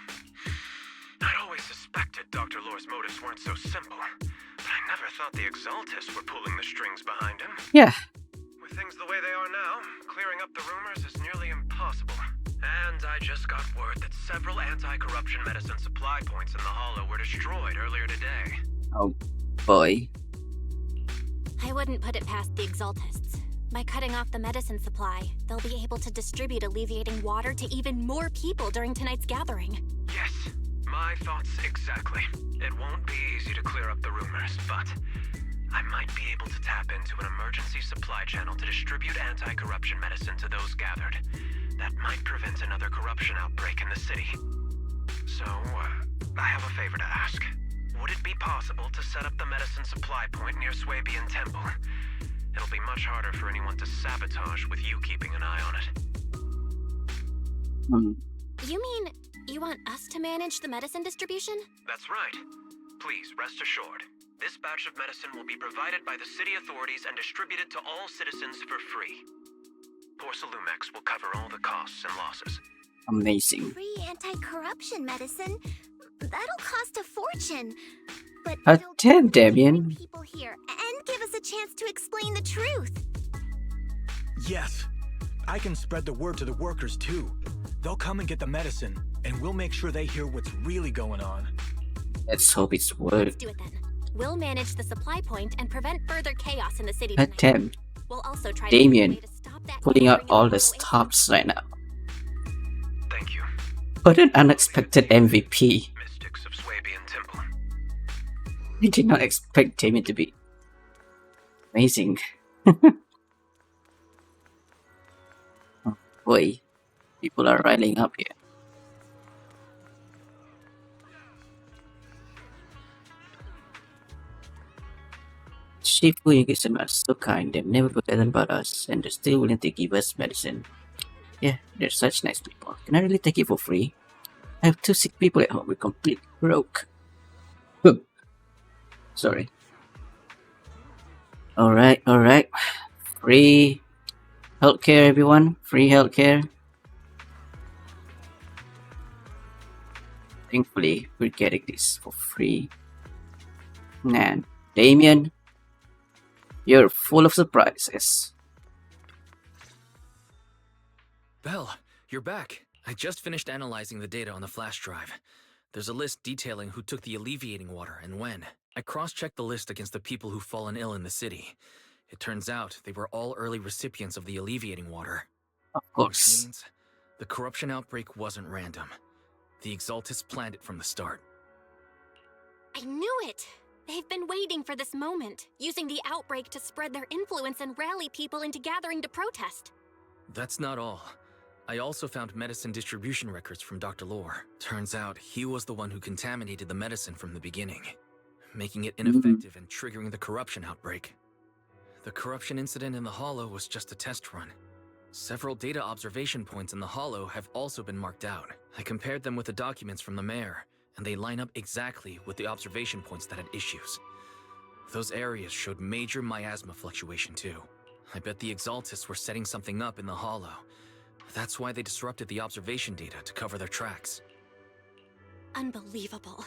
I'd always suspected Dr. Lore's motives weren't so simple, but I never thought the Exaltists were pulling the strings behind him. Yeah. With things the way they are now, clearing up the rumors is nearly impossible. And I just got word that several anti-corruption medicine supply points in the Hollow were destroyed earlier today. Oh boy. I wouldn't put it past the Exaltists. By cutting off the medicine supply, they'll be able to distribute alleviating water to even more people during tonight's gathering. Yes, my thoughts exactly. It won't be easy to clear up the rumors, but I might be able to tap into an emergency supply channel to distribute anti-corruption medicine to those gathered. That might prevent another corruption outbreak in the city. So, I have a favor to ask. Would it be possible to set up the medicine supply point near Swabian Temple? It'll be much harder for anyone to sabotage with you keeping an eye on it. You mean you want us to manage the medicine distribution? That's right. Please, rest assured. This batch of medicine will be provided by the city authorities and distributed to all citizens for free. Porcelumex will cover all the costs and losses. Amazing. Free anti-corruption medicine? That'll cost a fortune. But Damn, Damien. People here and give us a chance to explain the truth. Yes. I can spread the word to the workers, too. They'll come and get the medicine, and we'll make sure they hear what's really going on. Let's hope it's Let's worth. do it then. We'll manage the supply point and prevent further chaos in the city God tonight. damn. We'll also try Damien. to find a way to stop that Putting out gathering in all the the Hollow stops right now. Thank you. What an unexpected MVP. Mystics of Swabian Temple. I did not expect Damien to be amazing. Oh boy, people are riling up here. Shifu Yugisama are so kind, they've never forgotten about us, and they're still willing to give us medicine. Yeah, they're such nice people. Can I really take it for free? I have 2 sick people at home, we're completely broke. Sorry. Alright. Free healthcare, everyone. Free healthcare. Thankfully, we're getting this for free. And Damien, you're full of surprises. Belle, you're back. I just finished analyzing the data on the flash drive. There's a list detailing who took the alleviating water and when. I cross-checked the list against the people who've fallen ill in the city. It turns out they were all early recipients of the alleviating water. Of Which course. means the corruption outbreak wasn't random. The Exaltists planned it from the start. I knew it! They've been waiting for this moment, using the outbreak to spread their influence and rally people into gathering to protest. That's not all. I also found medicine distribution records from Dr. Lore. Turns out he was the one who contaminated the medicine from the beginning, making it ineffective and triggering the corruption outbreak. The corruption incident in the Hollow was just a test run. Several data observation points in the Hollow have also been marked out. I compared them with the documents from the mayor, and they line up exactly with the observation points that had issues. Those areas showed major miasma fluctuation too. I bet the Exaltists were setting something up in the Hollow. That's why they disrupted the observation data to cover their tracks. Unbelievable.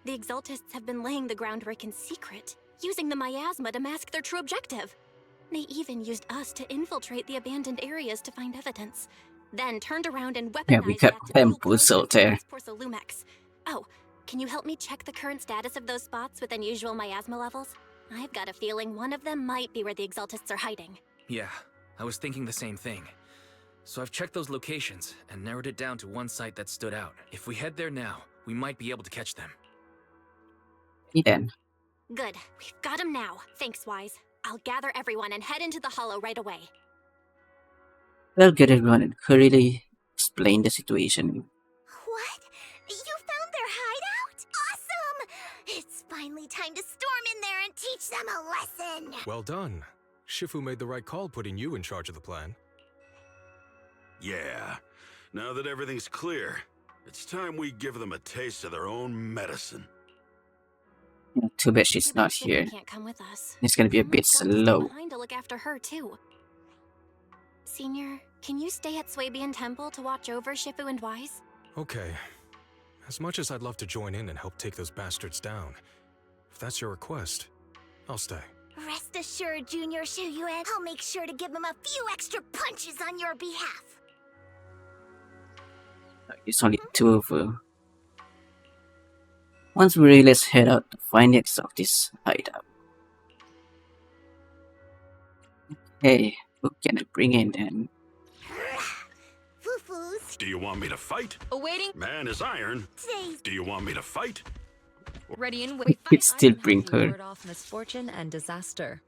The Exaltists have been laying the groundwork in secret, using the miasma to mask their true objective. They even used us to infiltrate the abandoned areas to find evidence, then turned around and weaponized Yeah, we got that to bamboozled there. Porcelumex. Oh, can you help me check the current status of those spots with unusual miasma levels? I've got a feeling one of them might be where the Exaltists are hiding. Yeah, I was thinking the same thing. So I've checked those locations and narrowed it down to one site that stood out. If we head there now, we might be able to catch them. Okay then. Good. We've got him now. Thanks, Wise. I'll gather everyone and head into the hollow right away. Well, get everyone and hurriedly explain the situation. What? You found their hideout? Awesome! It's finally time to storm in there and teach them a lesson! Well done. Shifu made the right call putting you in charge of the plan. Yeah. Now that everything's clear, it's time we give them a taste of their own medicine. Yeah, too bad she's Too bad not Shifu here. can't come with us. It's gonna be a Someone's bit got to stay slow. behind to look after her too. Senior, can you stay at Swabian Temple to watch over Shifu and Wise? Okay. As much as I'd love to join in and help take those bastards down, if that's your request, I'll stay. Rest assured, Junior Shuyuan, I'll make sure to give him a few extra punches on your behalf. It's only two of you. Once we really, let's head out to find the Exaltist hideout. Hey, who can I bring in then? Foo-foos, Do you want me to fight? Awaiting. Man is iron. today's Do you want me to fight? Ready and We wait. could still I can bring help you her, ward off misfortune and disaster.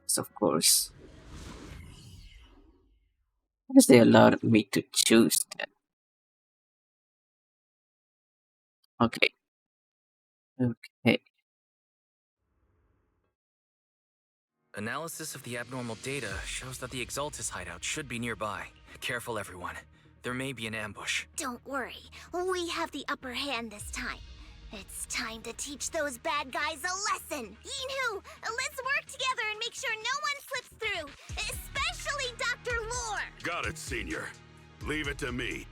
yes, of course. Because they allowed me to choose that. Okay. Okay. Analysis of the abnormal data shows that the Exaltist hideout should be nearby. Careful, everyone. There may be an ambush. Don't worry, we have the upper hand this time. It's time to teach those bad guys a lesson. Yinhu, let's work together and make sure no one slips through, especially Dr. Lore. Got it, Senior. Leave it to me.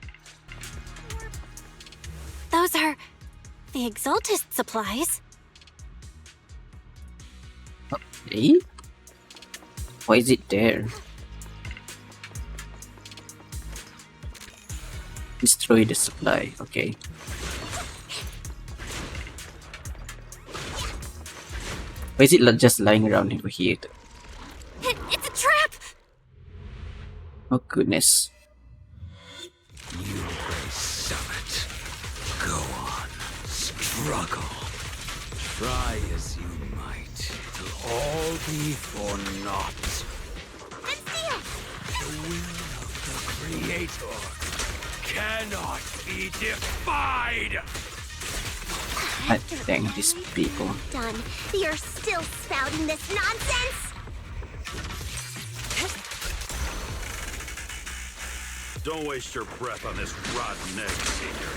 Those are the Exaltist supplies. Okay. Why is it there? Destroy the supply. Okay. Why is it just lying around over here? It's a trap! Oh goodness. Summit. Go on. Struggle. Try as you might. It'll all be for naught. And Steel! The will of the Creator cannot be defied! I thank these people. Done. You're still spouting this nonsense? Don't waste your breath on this rotten egg, Senior.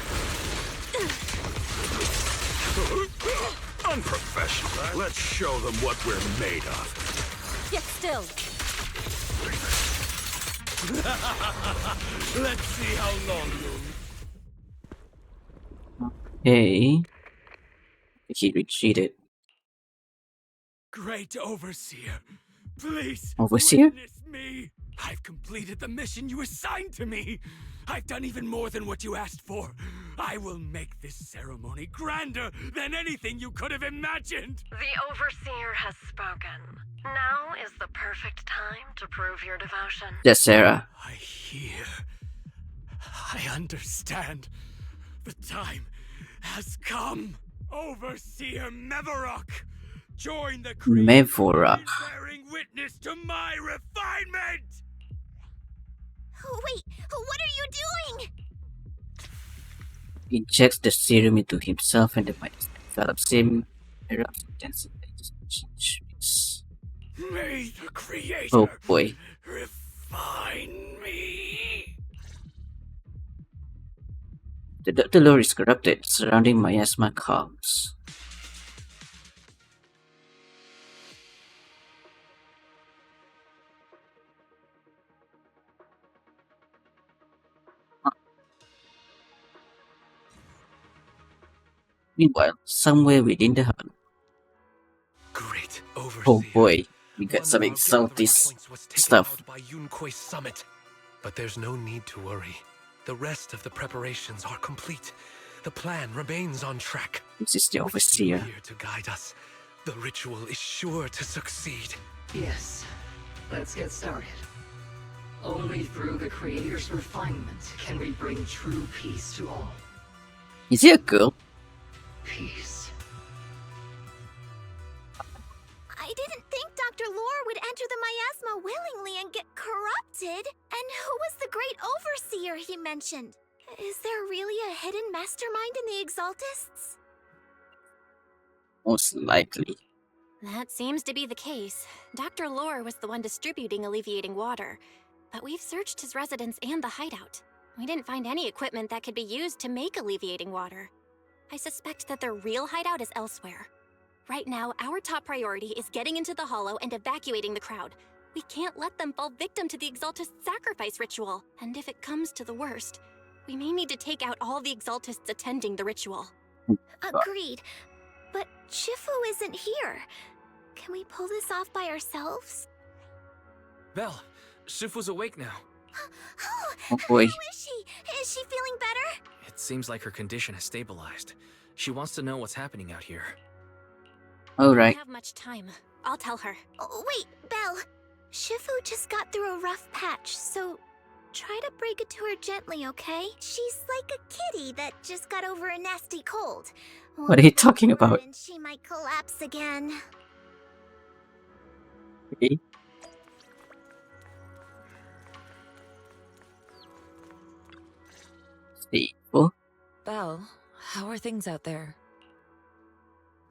Unprofessional. Let's show them what we're made of. Get still. Let's see how long you'll... Hey. He retreated. Great Overseer, please Overseer? witness me. I've completed the mission you assigned to me. I've done even more than what you asked for. I will make this ceremony grander than anything you could have imagined. The Overseer has spoken. Now is the perfect time to prove your devotion. Yes, Sarah. I hear. I understand. The time has come. Overseer Mevorok, join the Creed Mevorok. in bearing witness to my refinement. Wait, what are you doing? He injects the serum into himself and the mind develops him. Erupts intensifies. May the Creator Oh boy. refine me. The lore is corrupted, surrounding miasma calms. Meanwhile, somewhere within the hut. Great Overseer. Oh boy, we got One some more gathering Exaltist points was taken stuff. out by Yunque's summit. But there's no need to worry. The rest of the preparations are complete. The plan remains on track. This is the With you Overseer. here to guide us, the ritual is sure to succeed. Yes. Let's get started. Only through the Creator's refinement can we bring true peace to all. Is he a girl? Peace. I didn't think Dr. Lore would enter the miasma willingly and get corrupted. And who was the great overseer he mentioned? Is there really a hidden mastermind in the Exaltists? Most likely. That seems to be the case. Dr. Lore was the one distributing alleviating water, but we've searched his residence and the hideout. We didn't find any equipment that could be used to make alleviating water. I suspect that their real hideout is elsewhere. Right now, our top priority is getting into the Hollow and evacuating the crowd. We can't let them fall victim to the Exaltist sacrifice ritual. And if it comes to the worst, we may need to take out all the Exaltists attending the ritual. Agreed. But Shifu isn't here. Can we pull this off by ourselves? Belle, Shifu's awake now. Oh boy. How is she? Is she feeling better? It seems like her condition has stabilized. She wants to know what's happening out here. Alright. We don't have much time. I'll tell her. Oh, wait, Belle. Shifu just got through a rough patch, so try to break it to her gently, okay? She's like a kitty that just got over a nasty cold. What are you talking about? And she might collapse again. Okay. Stable. Belle, how are things out there?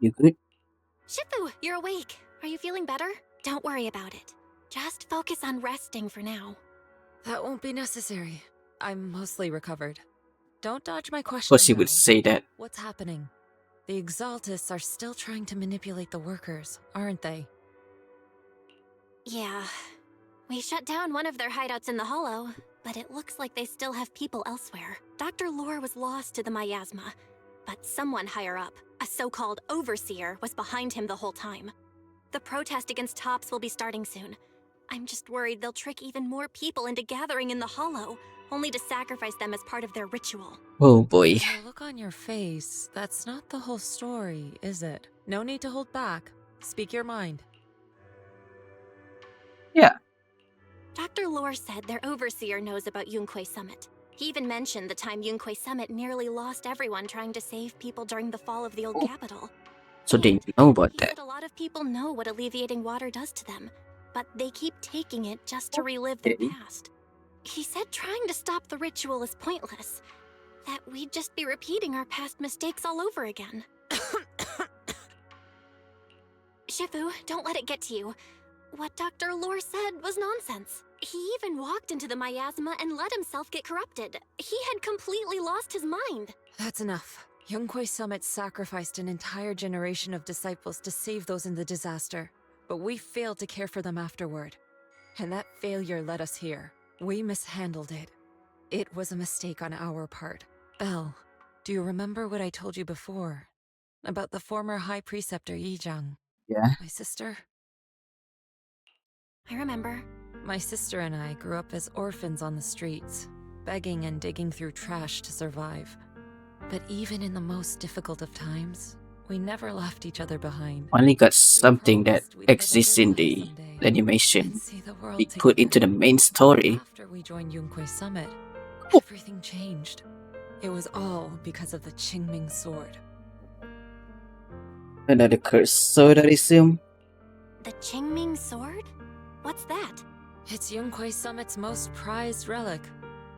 You good? Shifu, you're awake. Are you feeling better? Don't worry about it. Just focus on resting for now. That won't be necessary. I'm mostly recovered. Don't dodge my question. Of course he would Belle. say that. What's happening? The Exaltists are still trying to manipulate the workers, aren't they? Yeah. We shut down one of their hideouts in the Hollow, but it looks like they still have people elsewhere. Dr. Lore was lost to the miasma, but someone higher up, a so-called overseer, was behind him the whole time. The protest against Tops will be starting soon. I'm just worried they'll trick even more people into gathering in the Hollow, only to sacrifice them as part of their ritual. Oh boy. The look on your face, that's not the whole story, is it? No need to hold back. Speak your mind. Yeah. Dr. Lore said their overseer knows about Yunque Summit. He even mentioned the time Yunque Summit nearly lost everyone trying to save people during the fall of the old capital. So they know about He that. said a lot of people know what alleviating water does to them, but they keep taking it just to relive their Okay. past. He said trying to stop the ritual is pointless, that we'd just be repeating our past mistakes all over again. Shifu, don't let it get to you. What Dr. Lore said was nonsense. He even walked into the miasma and let himself get corrupted. He had completely lost his mind. That's enough. Yunque Summit sacrificed an entire generation of disciples to save those in the disaster, but we failed to care for them afterward. And that failure led us here. We mishandled it. It was a mistake on our part. Belle, do you remember what I told you before? About the former High Preceptor Yijang? Yeah. My sister? I remember. My sister and I grew up as orphans on the streets, begging and digging through trash to survive. But even in the most difficult of times, we never left each other behind. Finally got something that exists in the animation be put into the main story. After we joined Yunque Summit, Oh. everything changed. It was all because of the Qingming sword. Another cursed sword, I assume. The Qingming sword? What's that? It's Yunque Summit's most prized relic.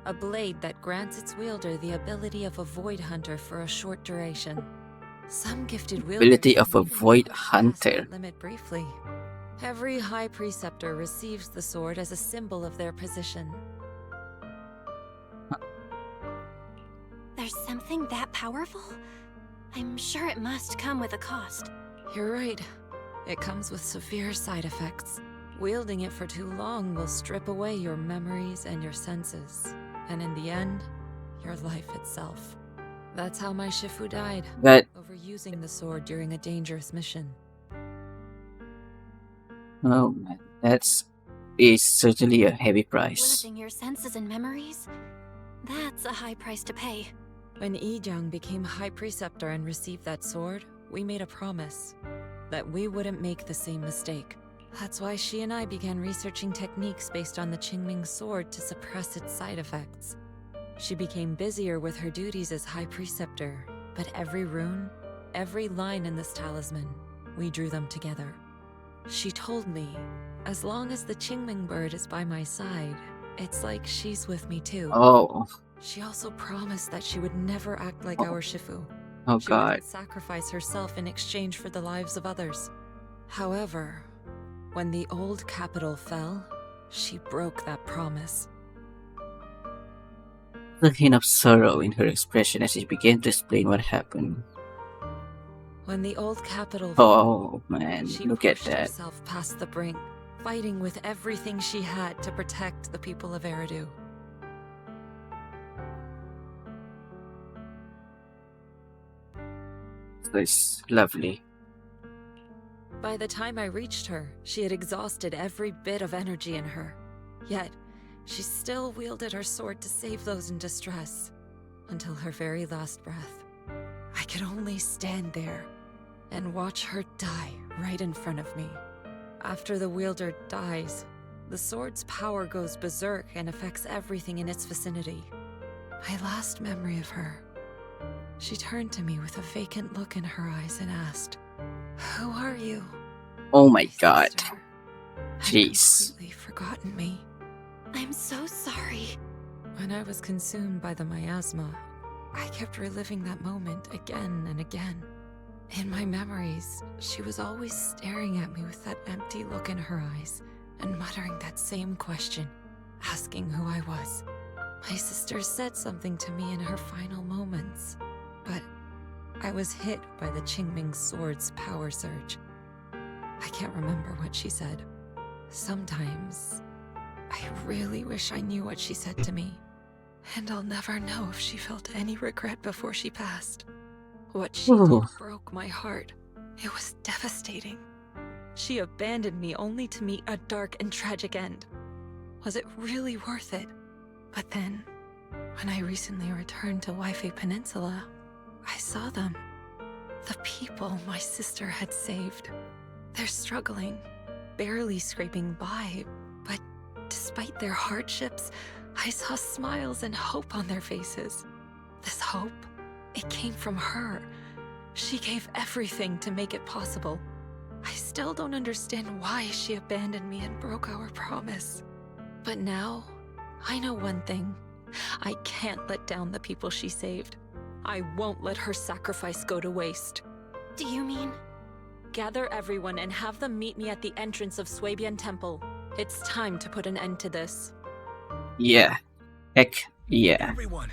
A blade that grants its wielder the ability of a void hunter for a short duration. Some gifted wielders Ability of can a even void bypass hunter. that limit briefly. Every High Preceptor receives the sword as a symbol of their position. There's something that powerful? I'm sure it must come with a cost. You're right. It comes with severe side effects. Wielding it for too long will strip away your memories and your senses. And in the end, your life itself. That's how my Shifu died. But Overusing the sword during a dangerous mission. oh man, that's is certainly a heavy price. Losing your senses and memories? That's a high price to pay. When Yijang became High Preceptor and received that sword, we made a promise that we wouldn't make the same mistake. That's why she and I began researching techniques based on the Qingming sword to suppress its side effects. She became busier with her duties as High Preceptor, but every rune, every line in this talisman, we drew them together. She told me, as long as the Qingming bird is by my side, it's like she's with me too. Oh. She also promised that she would never act like Oh. our Shifu. Oh She god. wouldn't sacrifice herself in exchange for the lives of others. However, when the old capital fell, she broke that promise. The hint of sorrow in her expression as she began to explain what happened. When the old capital fell, Oh man, she look at pushed that. herself past the brink, fighting with everything she had to protect the people of Eridu. It's lovely. By the time I reached her, she had exhausted every bit of energy in her. Yet, she still wielded her sword to save those in distress, until her very last breath. I could only stand there and watch her die right in front of me. After the wielder dies, the sword's power goes berserk and affects everything in its vicinity. My last memory of her, she turned to me with a vacant look in her eyes and asked, "Who are you?" Oh my god. Sister, Jeez. I'd completely forgotten me. I'm so sorry. When I was consumed by the miasma, I kept reliving that moment again and again. In my memories, she was always staring at me with that empty look in her eyes and muttering that same question, asking who I was. My sister said something to me in her final moments, but I was hit by the Qingming sword's power surge. I can't remember what she said. Sometimes, I really wish I knew what she said to me. And I'll never know if she felt any regret before she passed. What she did broke my heart. It was devastating. She abandoned me only to meet a dark and tragic end. Was it really worth it? But then, when I recently returned to Waifei Peninsula, I saw them. The people my sister had saved. They're struggling, barely scraping by, but despite their hardships, I saw smiles and hope on their faces. This hope, it came from her. She gave everything to make it possible. I still don't understand why she abandoned me and broke our promise. But now, I know one thing. I can't let down the people she saved. I won't let her sacrifice go to waste. Do you mean? Gather everyone and have them meet me at the entrance of Swabian Temple. It's time to put an end to this. Yeah. Heck yeah. Everyone!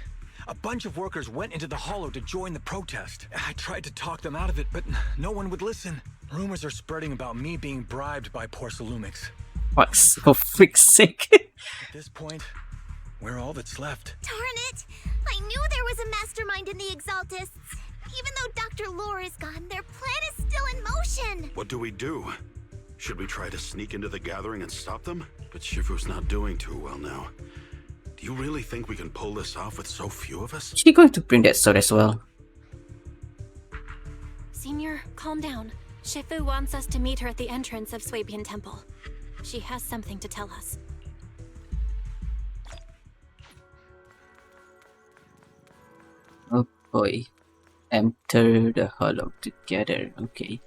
A bunch of workers went into the hollow to join the protest. I tried to talk them out of it, but no one would listen. Rumors are spreading about me being bribed by Porcelumix. What, for freak's sake? At this point, we're all that's left. Darn it! I knew there was a mastermind in the Exaltists. Even though Dr. Lore is gone, their plan is still in motion. What do we do? Should we try to sneak into the gathering and stop them? But Shifu's not doing too well now. Do you really think we can pull this off with so few of us? Is she going to bring that sword as well? Senior, calm down. Shifu wants us to meet her at the entrance of Swabian Temple. She has something to tell us. Oh boy. Enter the hollow together. Okay.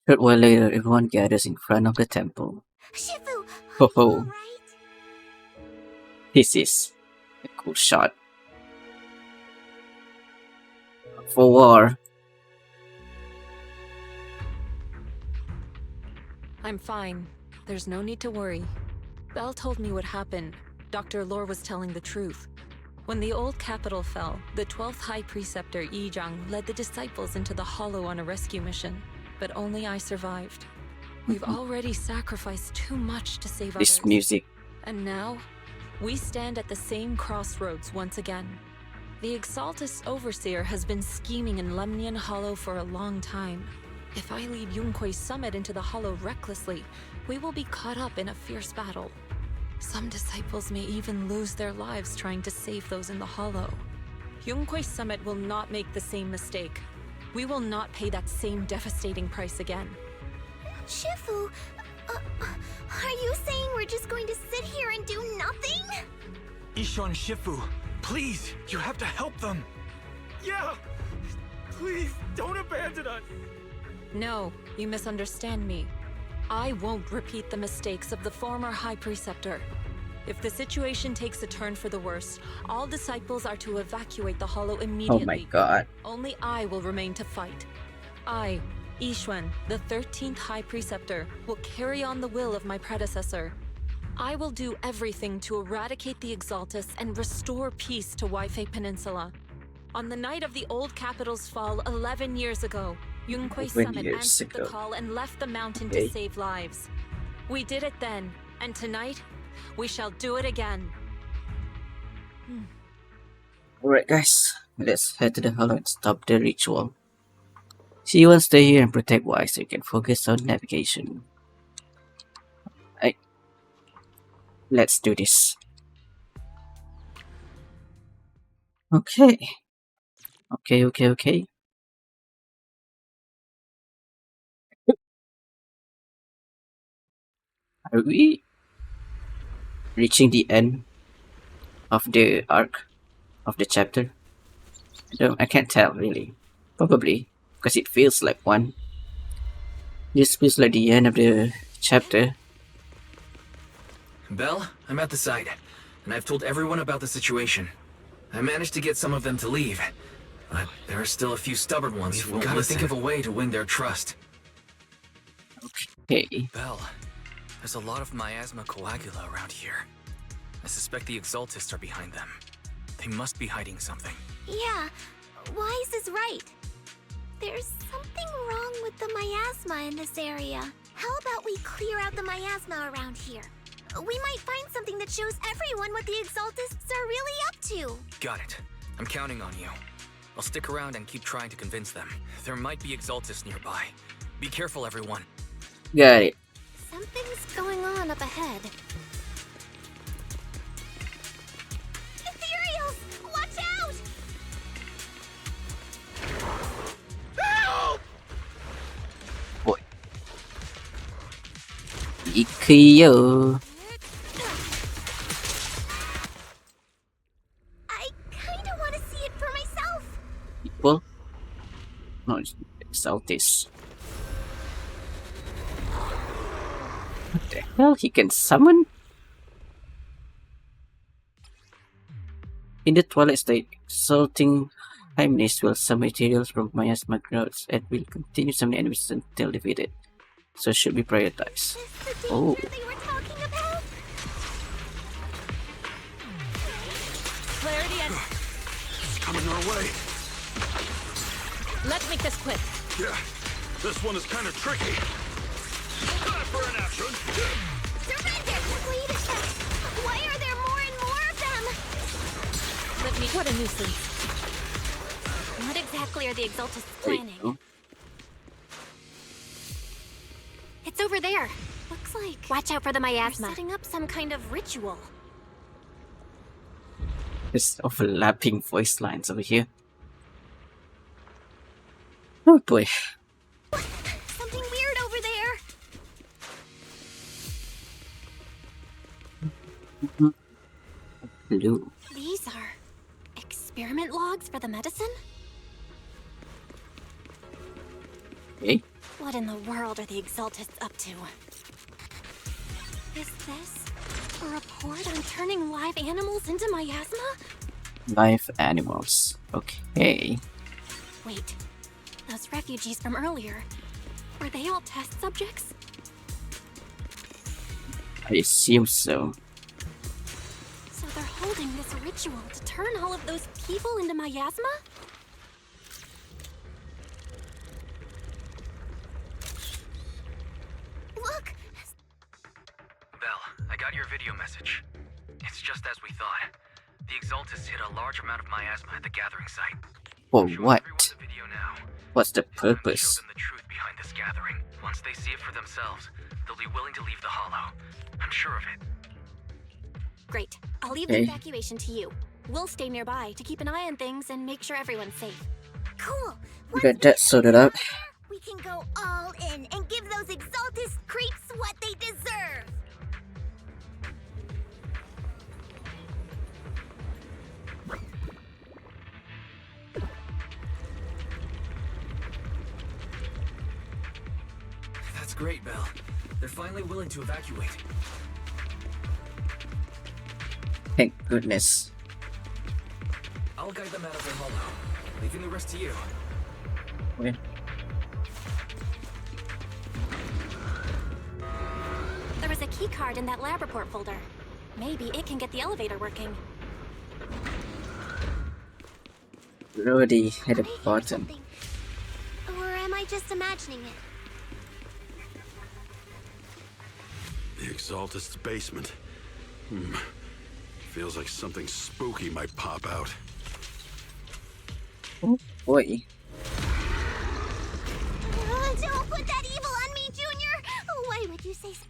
Short while later, everyone gathers in front of the temple. Shifu, Ho ho. alright? This is a cool shot. For war. I'm fine. There's no need to worry. Belle told me what happened. Dr. Lore was telling the truth. When the old capital fell, the 12th High Preceptor Yi Zhang led the disciples into the hollow on a rescue mission. But only I survived. We've already sacrificed too much to save This others. music. And now, we stand at the same crossroads once again. The Exaltist Overseer has been scheming in Lemnian Hollow for a long time. If I lead Yunkui's summit into the hollow recklessly, we will be caught up in a fierce battle. Some disciples may even lose their lives trying to save those in the hollow. Yunkui's summit will not make the same mistake. We will not pay that same devastating price again. Shifu, are you saying we're just going to sit here and do nothing? Isho and Shifu, please, you have to help them. Yeah! Please, don't abandon us! No, you misunderstand me. I won't repeat the mistakes of the former High Preceptor. If the situation takes a turn for the worse, all disciples are to evacuate the Hollow immediately. Oh my god. Only I will remain to fight. I, Yixuan, the 13th High Preceptor, will carry on the will of my predecessor. I will do everything to eradicate the Exaltists and restore peace to Waifei Peninsula. On the night of the old capital's fall 11 years ago, Yunquei 11 Summit years answered the ago. call and left the mountain Okay. to save lives. We did it then, and tonight, we shall do it again. Alright guys, let's head to the Hollow and stop the ritual. See you will stay here and protect Y so you can focus on navigation. Alright. Let's do this. Okay. Okay. Are we reaching the end of the arc of the chapter? I can't tell really. Probably, because it feels like one. This feels like the end of the chapter. Belle, I'm at the site, and I've told everyone about the situation. I managed to get some of them to leave, but there are still a few stubborn ones who won't gotta listen. think of a way to win their trust. Okay. Belle, there's a lot of miasma coagula around here. I suspect the Exaltists are behind them. They must be hiding something. Yeah, Wise is right. There's something wrong with the miasma in this area. How about we clear out the miasma around here? We might find something that shows everyone what the Exaltists are really up to. Got it. I'm counting on you. I'll stick around and keep trying to convince them. There might be Exaltists nearby. Be careful, everyone. Got it. Something's going on up ahead. Ethereals! Watch out! Boy. Ikyo. I kinda wanna see it for myself. Equal? No, it's Exaltist. What the hell? He can summon? In the Twilight State, Exalting Hymnis will summon materials from miasma growths and will continue summoning enemies until defeated. So should be prioritized. Oh. They were talking about? Clarity and... It's coming our way. Let's make this quick. Yeah, this one is kind of tricky. Time for an action. Surrender! Wait a sec. Why are there more and more of them? Let me... What a nuisance. What exactly are the Exaltists There you planning? go. It's over there. Looks like... Watch out for the miasma. They're setting up some kind of ritual. There's overlapping voice lines over here. Oh boy. Something weird over there. Blue. These are... experiment logs for the medicine? Okay. What in the world are the Exaltists up to? Is this a report on turning live animals into miasma? Live animals. Okay. Wait, those refugees from earlier, were they all test subjects? I assume so. So they're holding this ritual to turn all of those people into miasma? Look! Belle, I got your video message. It's just as we thought. The Exaltists hit a large amount of miasma at the gathering site. For Showing what? everyone the video now. What's the It's time to purpose? show them the truth behind this gathering. Once they see it for themselves, they'll be willing to leave the Hollow. I'm sure of it. Great. I'll leave Okay. the evacuation to you. We'll stay nearby to keep an eye on things and make sure everyone's safe. Cool. We got that sorted out. We can go all in and give those Exaltist creeps what they deserve. That's great, Belle. They're finally willing to evacuate. Thank goodness. I'll guide them out of their hollow, leaving the rest to you. Okay. There was a key card in that lab report folder. Maybe it can get the elevator working. We already hit a button. Or am I just imagining it? The Exaltist's basement. Feels like something spooky might pop out. Oh boy. Don't put that evil on me, Junior! Why would you say so?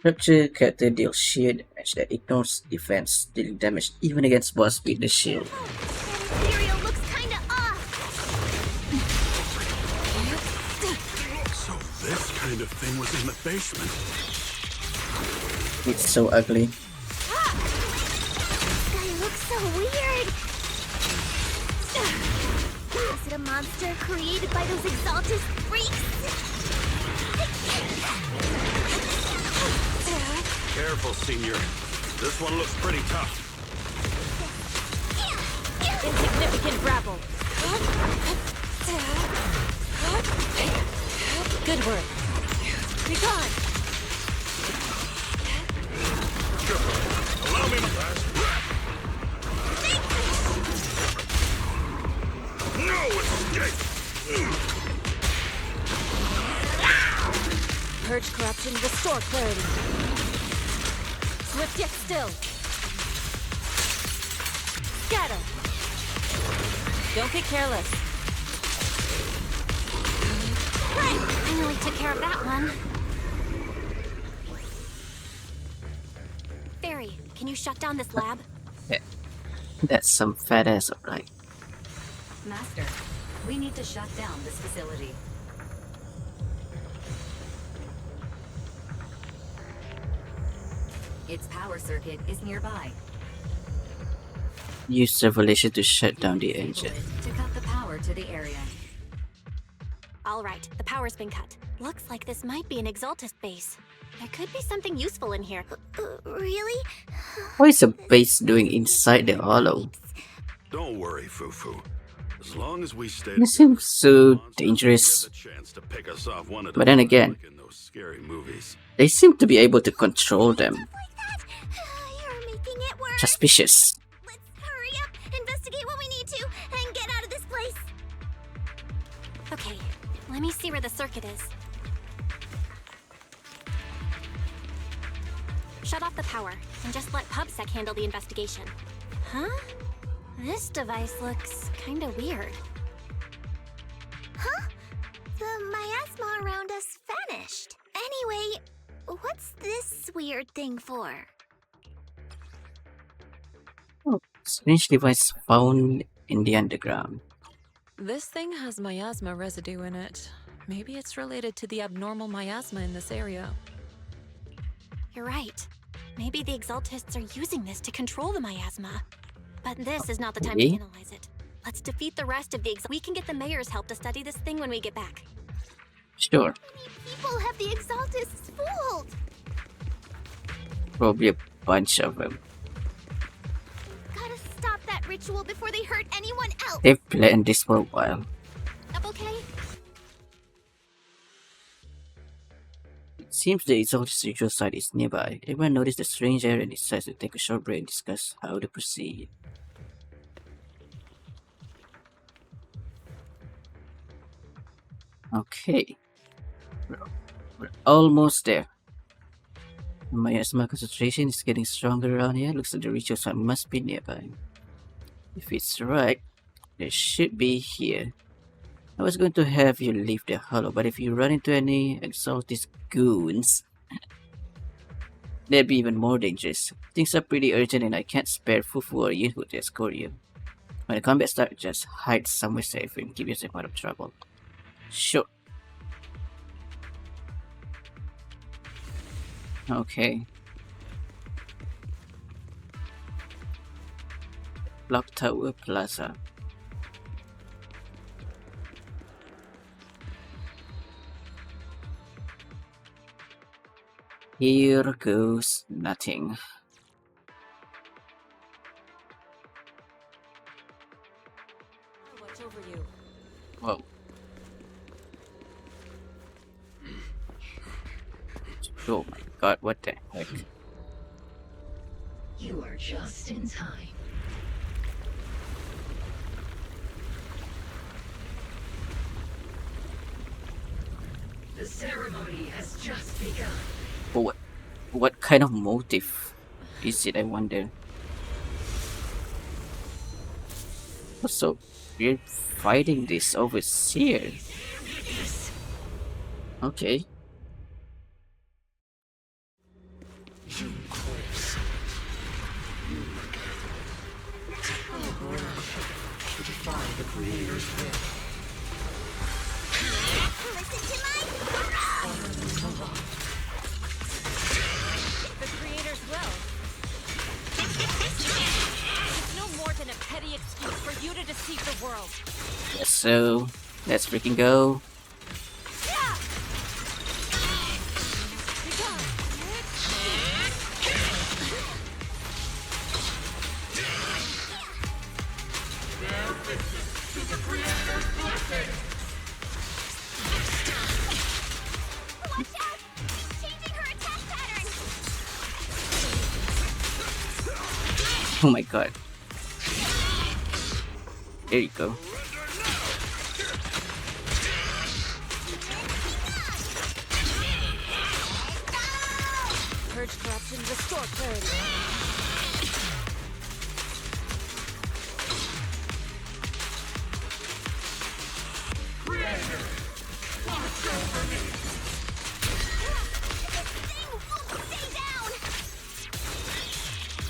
Rupture character deals sheer damage that ignores defense, dealing damage even against boss with the shield. Material looks kinda off. So this kind of thing was in the basement. It's so ugly. This guy looks so weird. Is it a monster created by those Exaltist freaks? Careful, Senior. This one looks pretty tough. Insignificant grapple. Good work. Be gone. Allow me my last breath. No escape! Purge corruption, restore clarity. Swift yet still. Scatter. Don't get careless. I nearly took care of that one. Fairy, can you shut down this lab? That's some fat ass, alright. Master, we need to shut down this facility. Its power circuit is nearby. Use revelation to shut down the engine. To cut the power to the area. All right, the power's been cut. Looks like this might be an Exaltist base. There could be something useful in here. Really? What is a base doing inside the hollow? Don't worry, Fufu. As long as we stay It seems so dangerous. to pick us off one at a But then time, again, like in those scary movies. they seem to be able to control them. You're making it worse. Suspicious. Let's hurry up, investigate what we need to, and get out of this place. Okay, let me see where the circuit is. Shut off the power, and just let PubSec handle the investigation. Huh? This device looks kinda weird. Huh? The miasma around us vanished. Anyway, what's this weird thing for? Oh, strange device found in the underground. This thing has miasma residue in it. Maybe it's related to the abnormal miasma in this area. You're right. Maybe the Exaltists are using this to control the miasma. But this is not the time to Okay. analyze it. Let's defeat the rest of the We can get the mayor's help to study this thing when we get back. Sure, People have the Exaltists fooled. probably a bunch of them. Gotta stop that ritual before they hurt anyone else. They've planned this for a while. Up okay? It seems the Exaltist ritual site is nearby. Everyone noticed the strange air and decides to take a short break and discuss how to proceed. Okay. We're almost there. Miasma concentration is getting stronger around here. Looks like the ritual site must be nearby. If it's right, there should be here. I was going to have you leave the hollow, but if you run into any Exaltist goons, they'd be even more dangerous. Things are pretty urgent and I can't spare Fufu or Yinhu to escort you. When the combat starts, just hide somewhere safe and keep yourself out of trouble. Sure. Okay. Block Tower Plaza. Here goes nothing. Watch over you. Whoa. Oh my god, what the heck? You are just in time. The ceremony has just begun. But what kind of motive is it, I wonder? Also, we're fighting this overseer. Okay. The creator's will. The creator's will. It's no more than a petty excuse for you to deceive the world. Yes, so let's freaking go. Oh my god. There you go. Purge corruption, restore clarity. Creator, watch over me.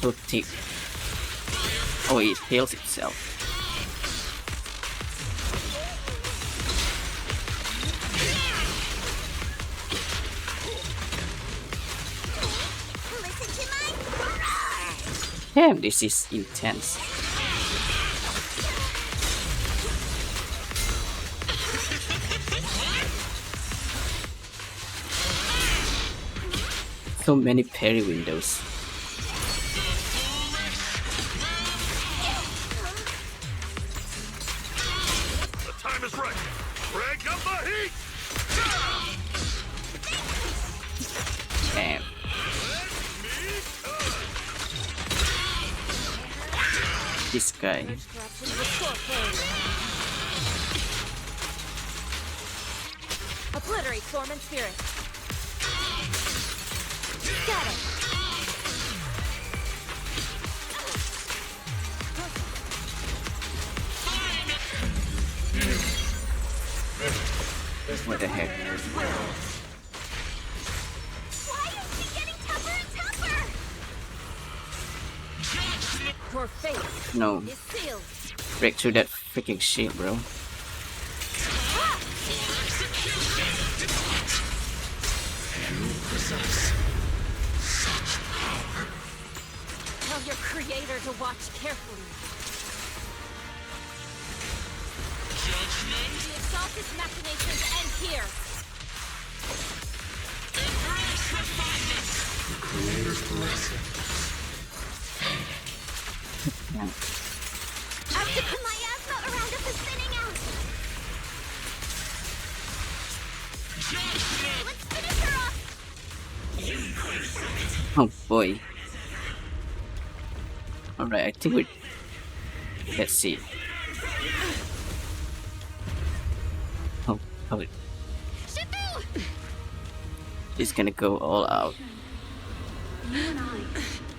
So thick. Oh, it heals itself. Damn, this is intense. So many parry windows. The time is right. Crank up the heat! Damn. This guy. Obliterate form and spirit. Got it. What the heck? Why is she getting tougher and tougher? Your fate No. is sealed. Break through that freaking shit, bro. Tell your creator to watch carefully. The Exaltist machinations end here. The creator's blessing. Yeah. I've to put my asthma around us is thinning out. Let's finish her off. Oh boy. Alright, I think we. Let's see. Oh, he's gonna go all out. You and I,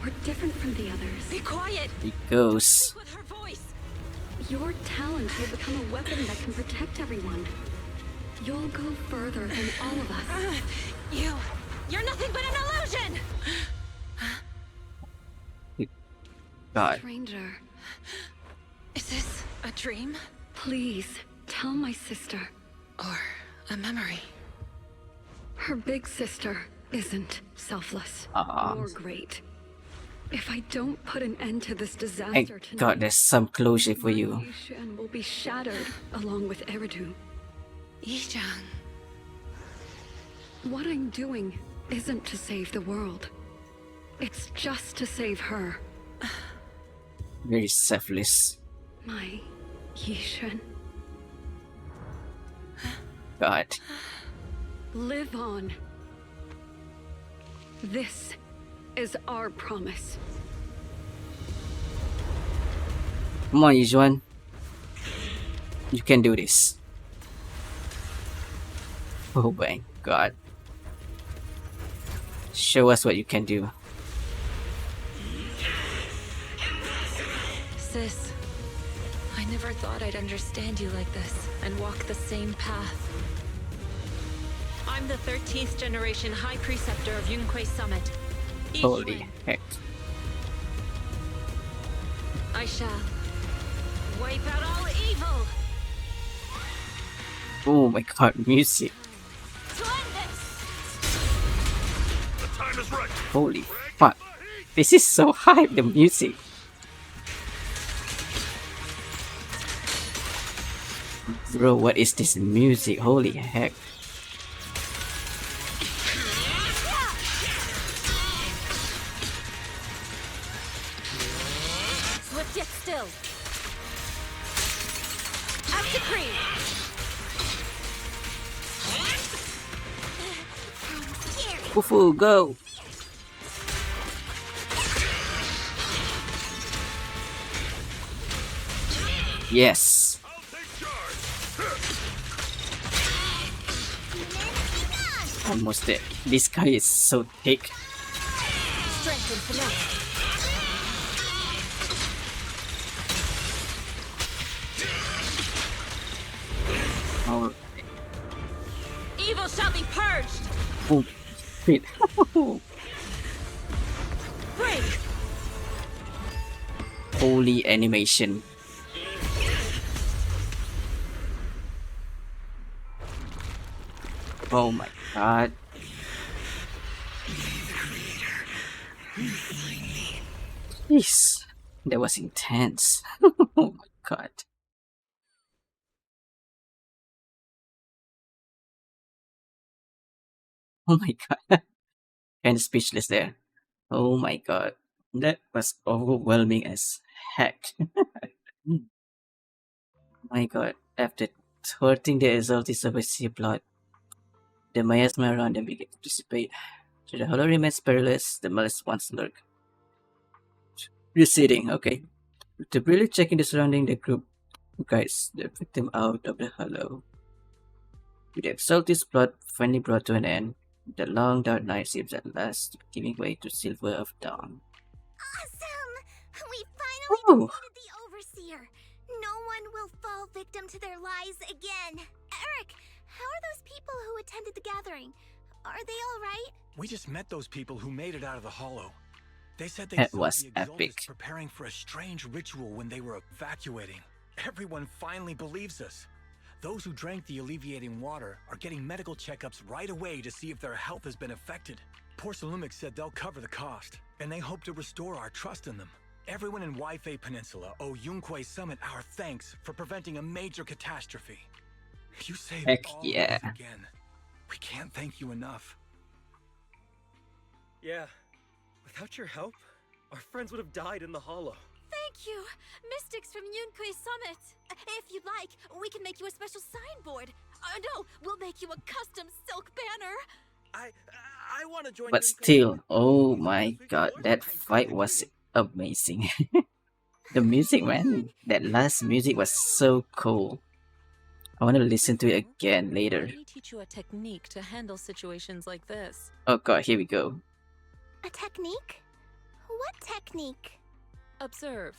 we're different from the others. Be quiet. He goes. With her voice. Your talent will become a weapon that can protect everyone. You'll go further than all of us. You're nothing but an illusion. God. Stranger. It's Is this a dream? Please, tell my sister. Or a memory? Her big sister isn't selfless or great. If I don't put an end to this disaster Thank God there's some closure for you. Yishan will be shattered along with Eridu. Yichang. What I'm doing isn't to save the world. It's just to save her. Very selfless. My Yishan. God. Live on. This is our promise. Come on, Yijuan. You can do this. Oh my God. Show us what you can do. Sis, I never thought I'd understand you like this and walk the same path. I'm the 13th generation High Preceptor of Yunquei Summit. Holy heck. I shall wipe out all evil. Oh my God, music. The time is right. Holy fuck. This is so hype, the music. Bro, what is this music? Holy heck. Swift yet still. Out to creep. Fufu, go! Yes! Almost there. This guy is so thick. Strength and finesse. Oh, Evil shall be purged. oh shit. Break. Holy animation. Oh my God. Jeez, that was intense. Oh my God. Oh my God. Kind of speechless there. Oh my God. That was overwhelming as heck. My God. After thwarting the Exaltist of a sea plot, the miasma around them began to dissipate. So the hollow remains perilous, the malice once lurk. Receding, okay. To really checking the surrounding, the group guides the victim out of the hollow. With the Exaltist plot finally brought to an end, the long dark night seems at last giving way to silver of dawn. Awesome! We finally Ooh. defeated the Overseer. No one will fall victim to their lies again. Eric, how are those people who attended the gathering? Are they all right? We just met those people who made it out of the hollow. They said they That saw was the Exaltists epic. preparing for a strange ritual when they were evacuating. Everyone finally believes us. Those who drank the alleviating water are getting medical checkups right away to see if their health has been affected. Porcelumix said they'll cover the cost, and they hope to restore our trust in them. Everyone in Waifei Peninsula owe Yunquei Summit our thanks for preventing a major catastrophe. You saved Heck all yeah. of us again. We can't thank you enough. Yeah. Without your help, our friends would have died in the hollow. Thank you, Mystics from Yunquei Summit. If you'd like, we can make you a special signboard. No, we'll make you a custom silk banner. I want to join. But still, oh my God, that fight was amazing. The music, man, that last music was so cool. I want to listen to it again later. Let me teach you a technique to handle situations like this. Oh God, here we go. A technique? What technique? Observe.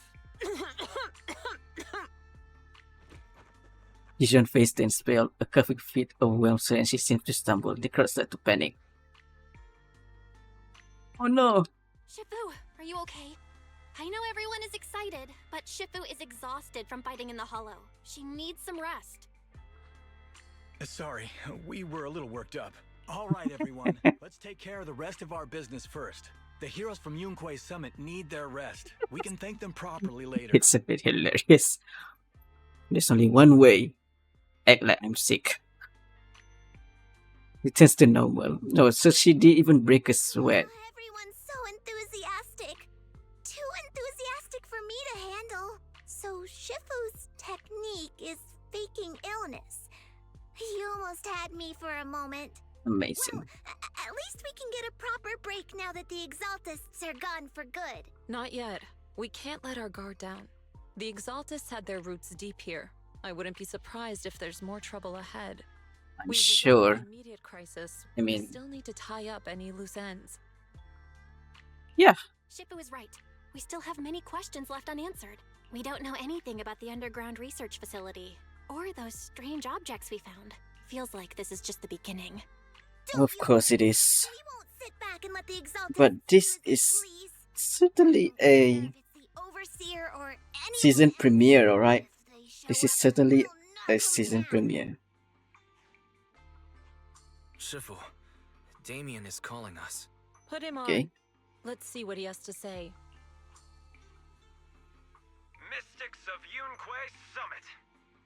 Yixian faced the spell, a coughing fit overwhelms her and she seems to stumble. The crowd starts to panic. Oh no! Shifu, are you okay? I know everyone is excited, but Shifu is exhausted from fighting in the Hollow. She needs some rest. Sorry, we were a little worked up. All right, everyone, let's take care of the rest of our business first. The heroes from Yunquei Summit need their rest. We can thank them properly later. It's a bit hilarious. There's only one way. Act like I'm sick. Returns to normal. No, so she didn't even break a sweat. Everyone's so enthusiastic. Too enthusiastic for me to handle. So Shifu's technique is faking illness. You almost had me for a moment. Amazing. Well, at least we can get a proper break now that the Exaltists are gone for good. Not yet. We can't let our guard down. The Exaltists had their roots deep here. I wouldn't be surprised if there's more trouble ahead. I'm We've sure. resolved the immediate crisis. I mean, we still need to tie up any loose ends. yeah. Shifu is right. We still have many questions left unanswered. We don't know anything about the underground research facility, or those strange objects we found. Feels like this is just the beginning. Of course it is. But this is certainly a season premiere, alright? This is certainly a season premiere. Shifu, Damien is calling us. Put him on. Okay. Let's see what he has to say. Mystics of Yunquei Summit.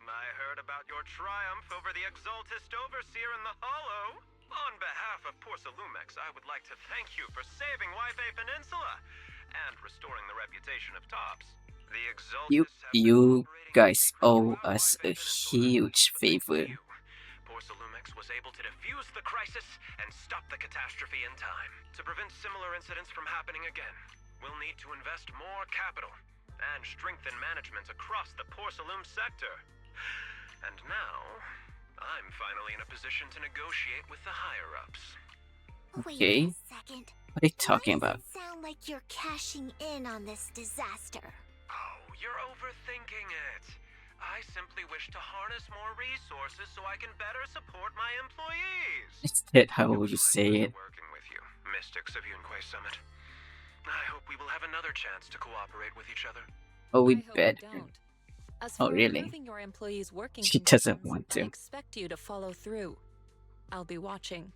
I heard about your triumph over the Exaltist Overseer in the Hollow. On behalf of Porcelumex, I would like to thank you for saving Waifei Peninsula and restoring the reputation of Tops. The Exaltists You guys owe us a huge favor. Porcelumex was able to defuse the crisis and stop the catastrophe in time. To prevent similar incidents from happening again, we'll need to invest more capital and strengthen management across the Porcelume sector. And now, I'm finally in a position to negotiate with the higher-ups. Okay. Wait a second. What are you talking about? Sound like you're cashing in on this disaster. Oh, you're overthinking it. I simply wish to harness more resources so I can better support my employees. Is that how you say it? Working with you, Mystics of Yunquei Summit. I hope we will have another chance to cooperate with each other. Oh, we bet. As Oh, for really? improving your employees' working She doesn't conditions, want I to. expect you to follow through. I'll be watching.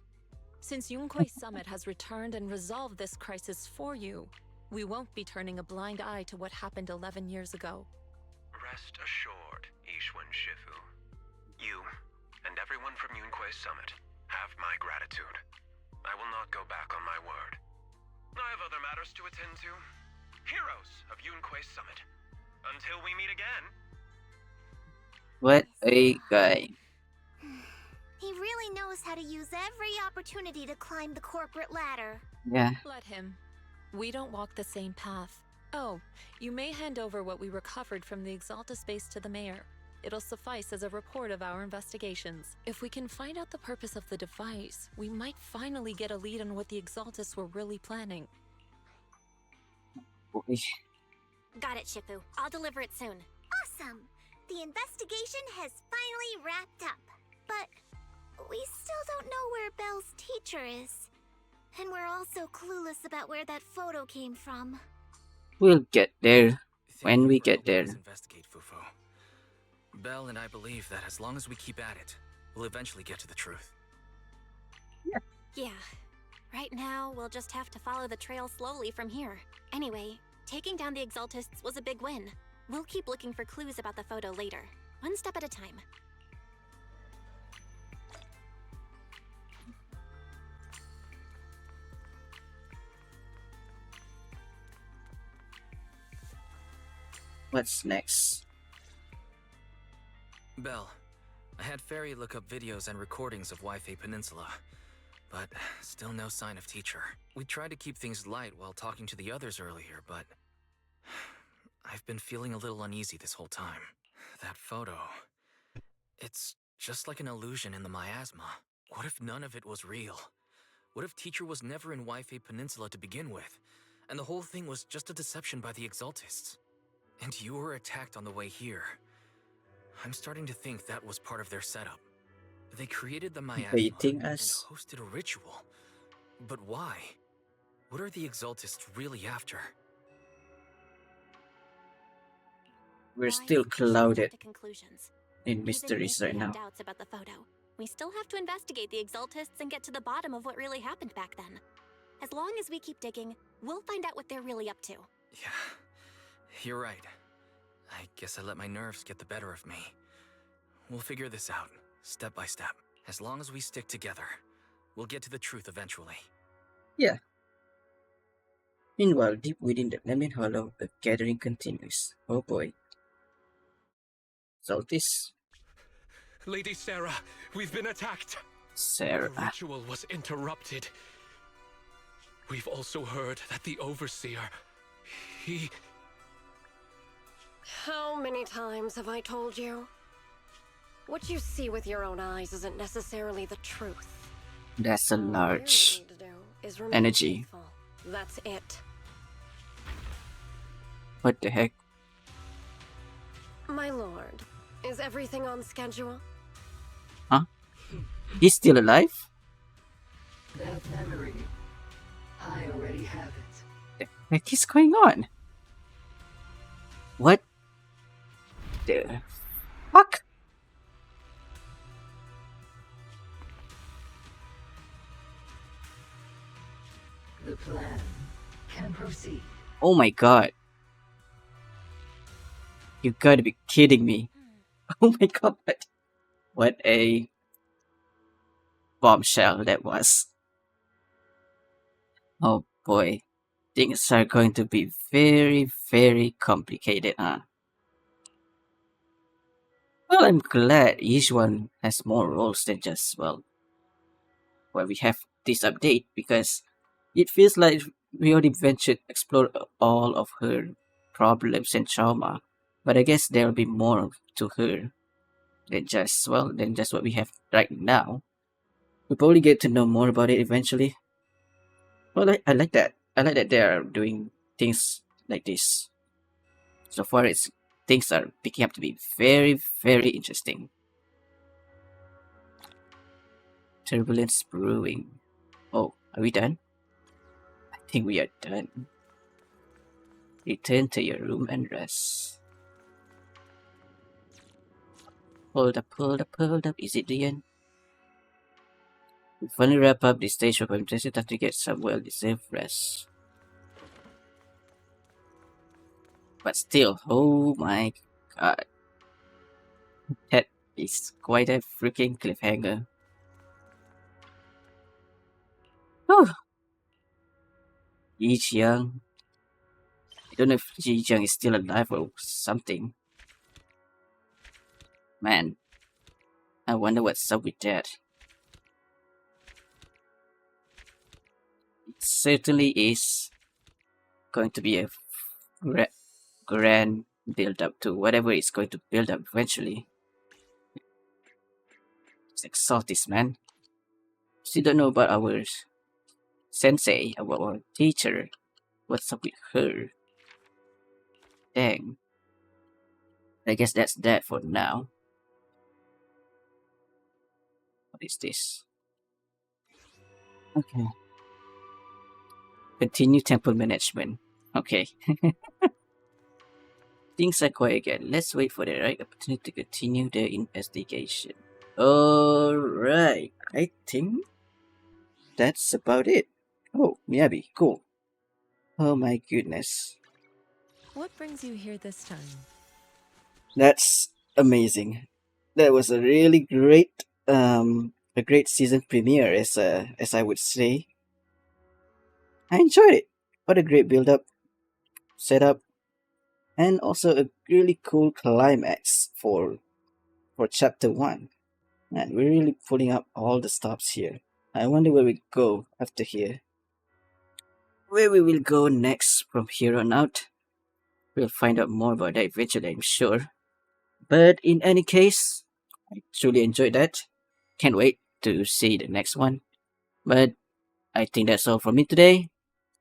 Since Yunquei Summit has returned and resolved this crisis for you, we won't be turning a blind eye to what happened 11 years ago. Rest assured, Ishwan Shifu. You and everyone from Yunquei Summit have my gratitude. I will not go back on my word. I have other matters to attend to. Heroes of Yunquei Summit. Until we meet again. What a guy. He really knows how to use every opportunity to climb the corporate ladder. Yeah. Let him. We don't walk the same path. Oh, you may hand over what we recovered from the Exaltist base to the mayor. It'll suffice as a report of our investigations. If we can find out the purpose of the device, we might finally get a lead on what the Exaltists were really planning. Got it, Shifu. I'll deliver it soon. Awesome! The investigation has finally wrapped up. But we still don't know where Belle's teacher is. And we're also clueless about where that photo came from. We'll get there when we get there. Investigate, Fufo. Belle and I believe that as long as we keep at it, we'll eventually get to the truth. Yeah. Right now, we'll just have to follow the trail slowly from here. Anyway, taking down the Exaltists was a big win. We'll keep looking for clues about the photo later, one step at a time. What's next? Belle, I had Fairy look up videos and recordings of Waifei Peninsula, but still no sign of teacher. We tried to keep things light while talking to the others earlier, but I've been feeling a little uneasy this whole time. That photo, it's just like an illusion in the miasma. What if none of it was real? What if teacher was never in Waifei Peninsula to begin with, and the whole thing was just a deception by the Exaltists? And you were attacked on the way here. I'm starting to think that was part of their setup. They created the miasma Baiting and us. hosted a ritual. But why? What are the Exaltists really after? We're Why still should we jump clouded to conclusions? in Even mysteries if we right have now. doubts about the photo, we still have to investigate the Exaltists and get to the bottom of what really happened back then. As long as we keep digging, we'll find out what they're really up to. Yeah, you're right. I guess I let my nerves get the better of me. We'll figure this out, step by step. As long as we stick together, we'll get to the truth eventually. Yeah. Meanwhile, deep within the Lemon Hollow, the gathering continues. Oh boy. Exaltist? Lady Sarah, we've been attacked. Sarah. The ritual was interrupted. We've also heard that the Overseer, he... How many times have I told you? What you see with your own eyes isn't necessarily the truth. That's a large energy. Faithful. That's it. What the heck? My lord, is everything on schedule? Huh? He's still alive? That memory, I already have it. What is going on? What the fuck? The plan can proceed. Oh my god. You gotta be kidding me. Oh my god. What a bombshell that was. Oh boy. Things are going to be very, very complicated, huh? Well, I'm glad each one has more roles than just, well, we have this update, because it feels like we already ventured explore all of her problems and trauma. But I guess there will be more to her than just, well, than just what we have right now. We'll probably get to know more about it eventually. Well, I like that. I like that they are doing things like this. So far, things are picking up to be very, very interesting. Turbulence brewing. Oh, are we done? I think we are done. Return to your room and rest. Hold up, hold up, hold up. Is it the end? We finally wrap up this stage of presentation to get some well-deserved rest. But still, oh my god. That is quite a freaking cliffhanger. Whew. Yi Jiang. I don't know if Yi Jiang is still alive or something. Man, I wonder what's up with that. It certainly is going to be a grand build up to whatever it's going to build up eventually. It's Exaltist, man. Still don't know about our sensei, about our teacher. What's up with her? Dang. I guess that's that for now. What is this? Okay. Continue temple management. Okay. Things are quiet again. Let's wait for the right opportunity to continue the investigation. Alright. I think that's about it. Oh, Miyabi. Cool. Oh my goodness. What brings you here this time? That's amazing. That was a really great a great season premiere, as I would say. I enjoyed it. What a great build up, setup, and also a really cool climax for chapter 1. Man, we're really pulling up all the stops here. I wonder where we go after here. Where we will go next from here on out. We'll find out more about that eventually, I'm sure. But in any case, I truly enjoyed that. Can't wait to see the next one. But I think that's all from me today.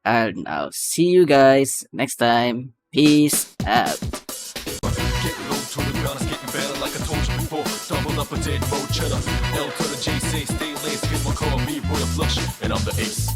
And I'll see you guys next time. Peace out. Double up a dead cheddar. L to the J, say stay laced, cause my call me Royal Flush, and I'm the ace.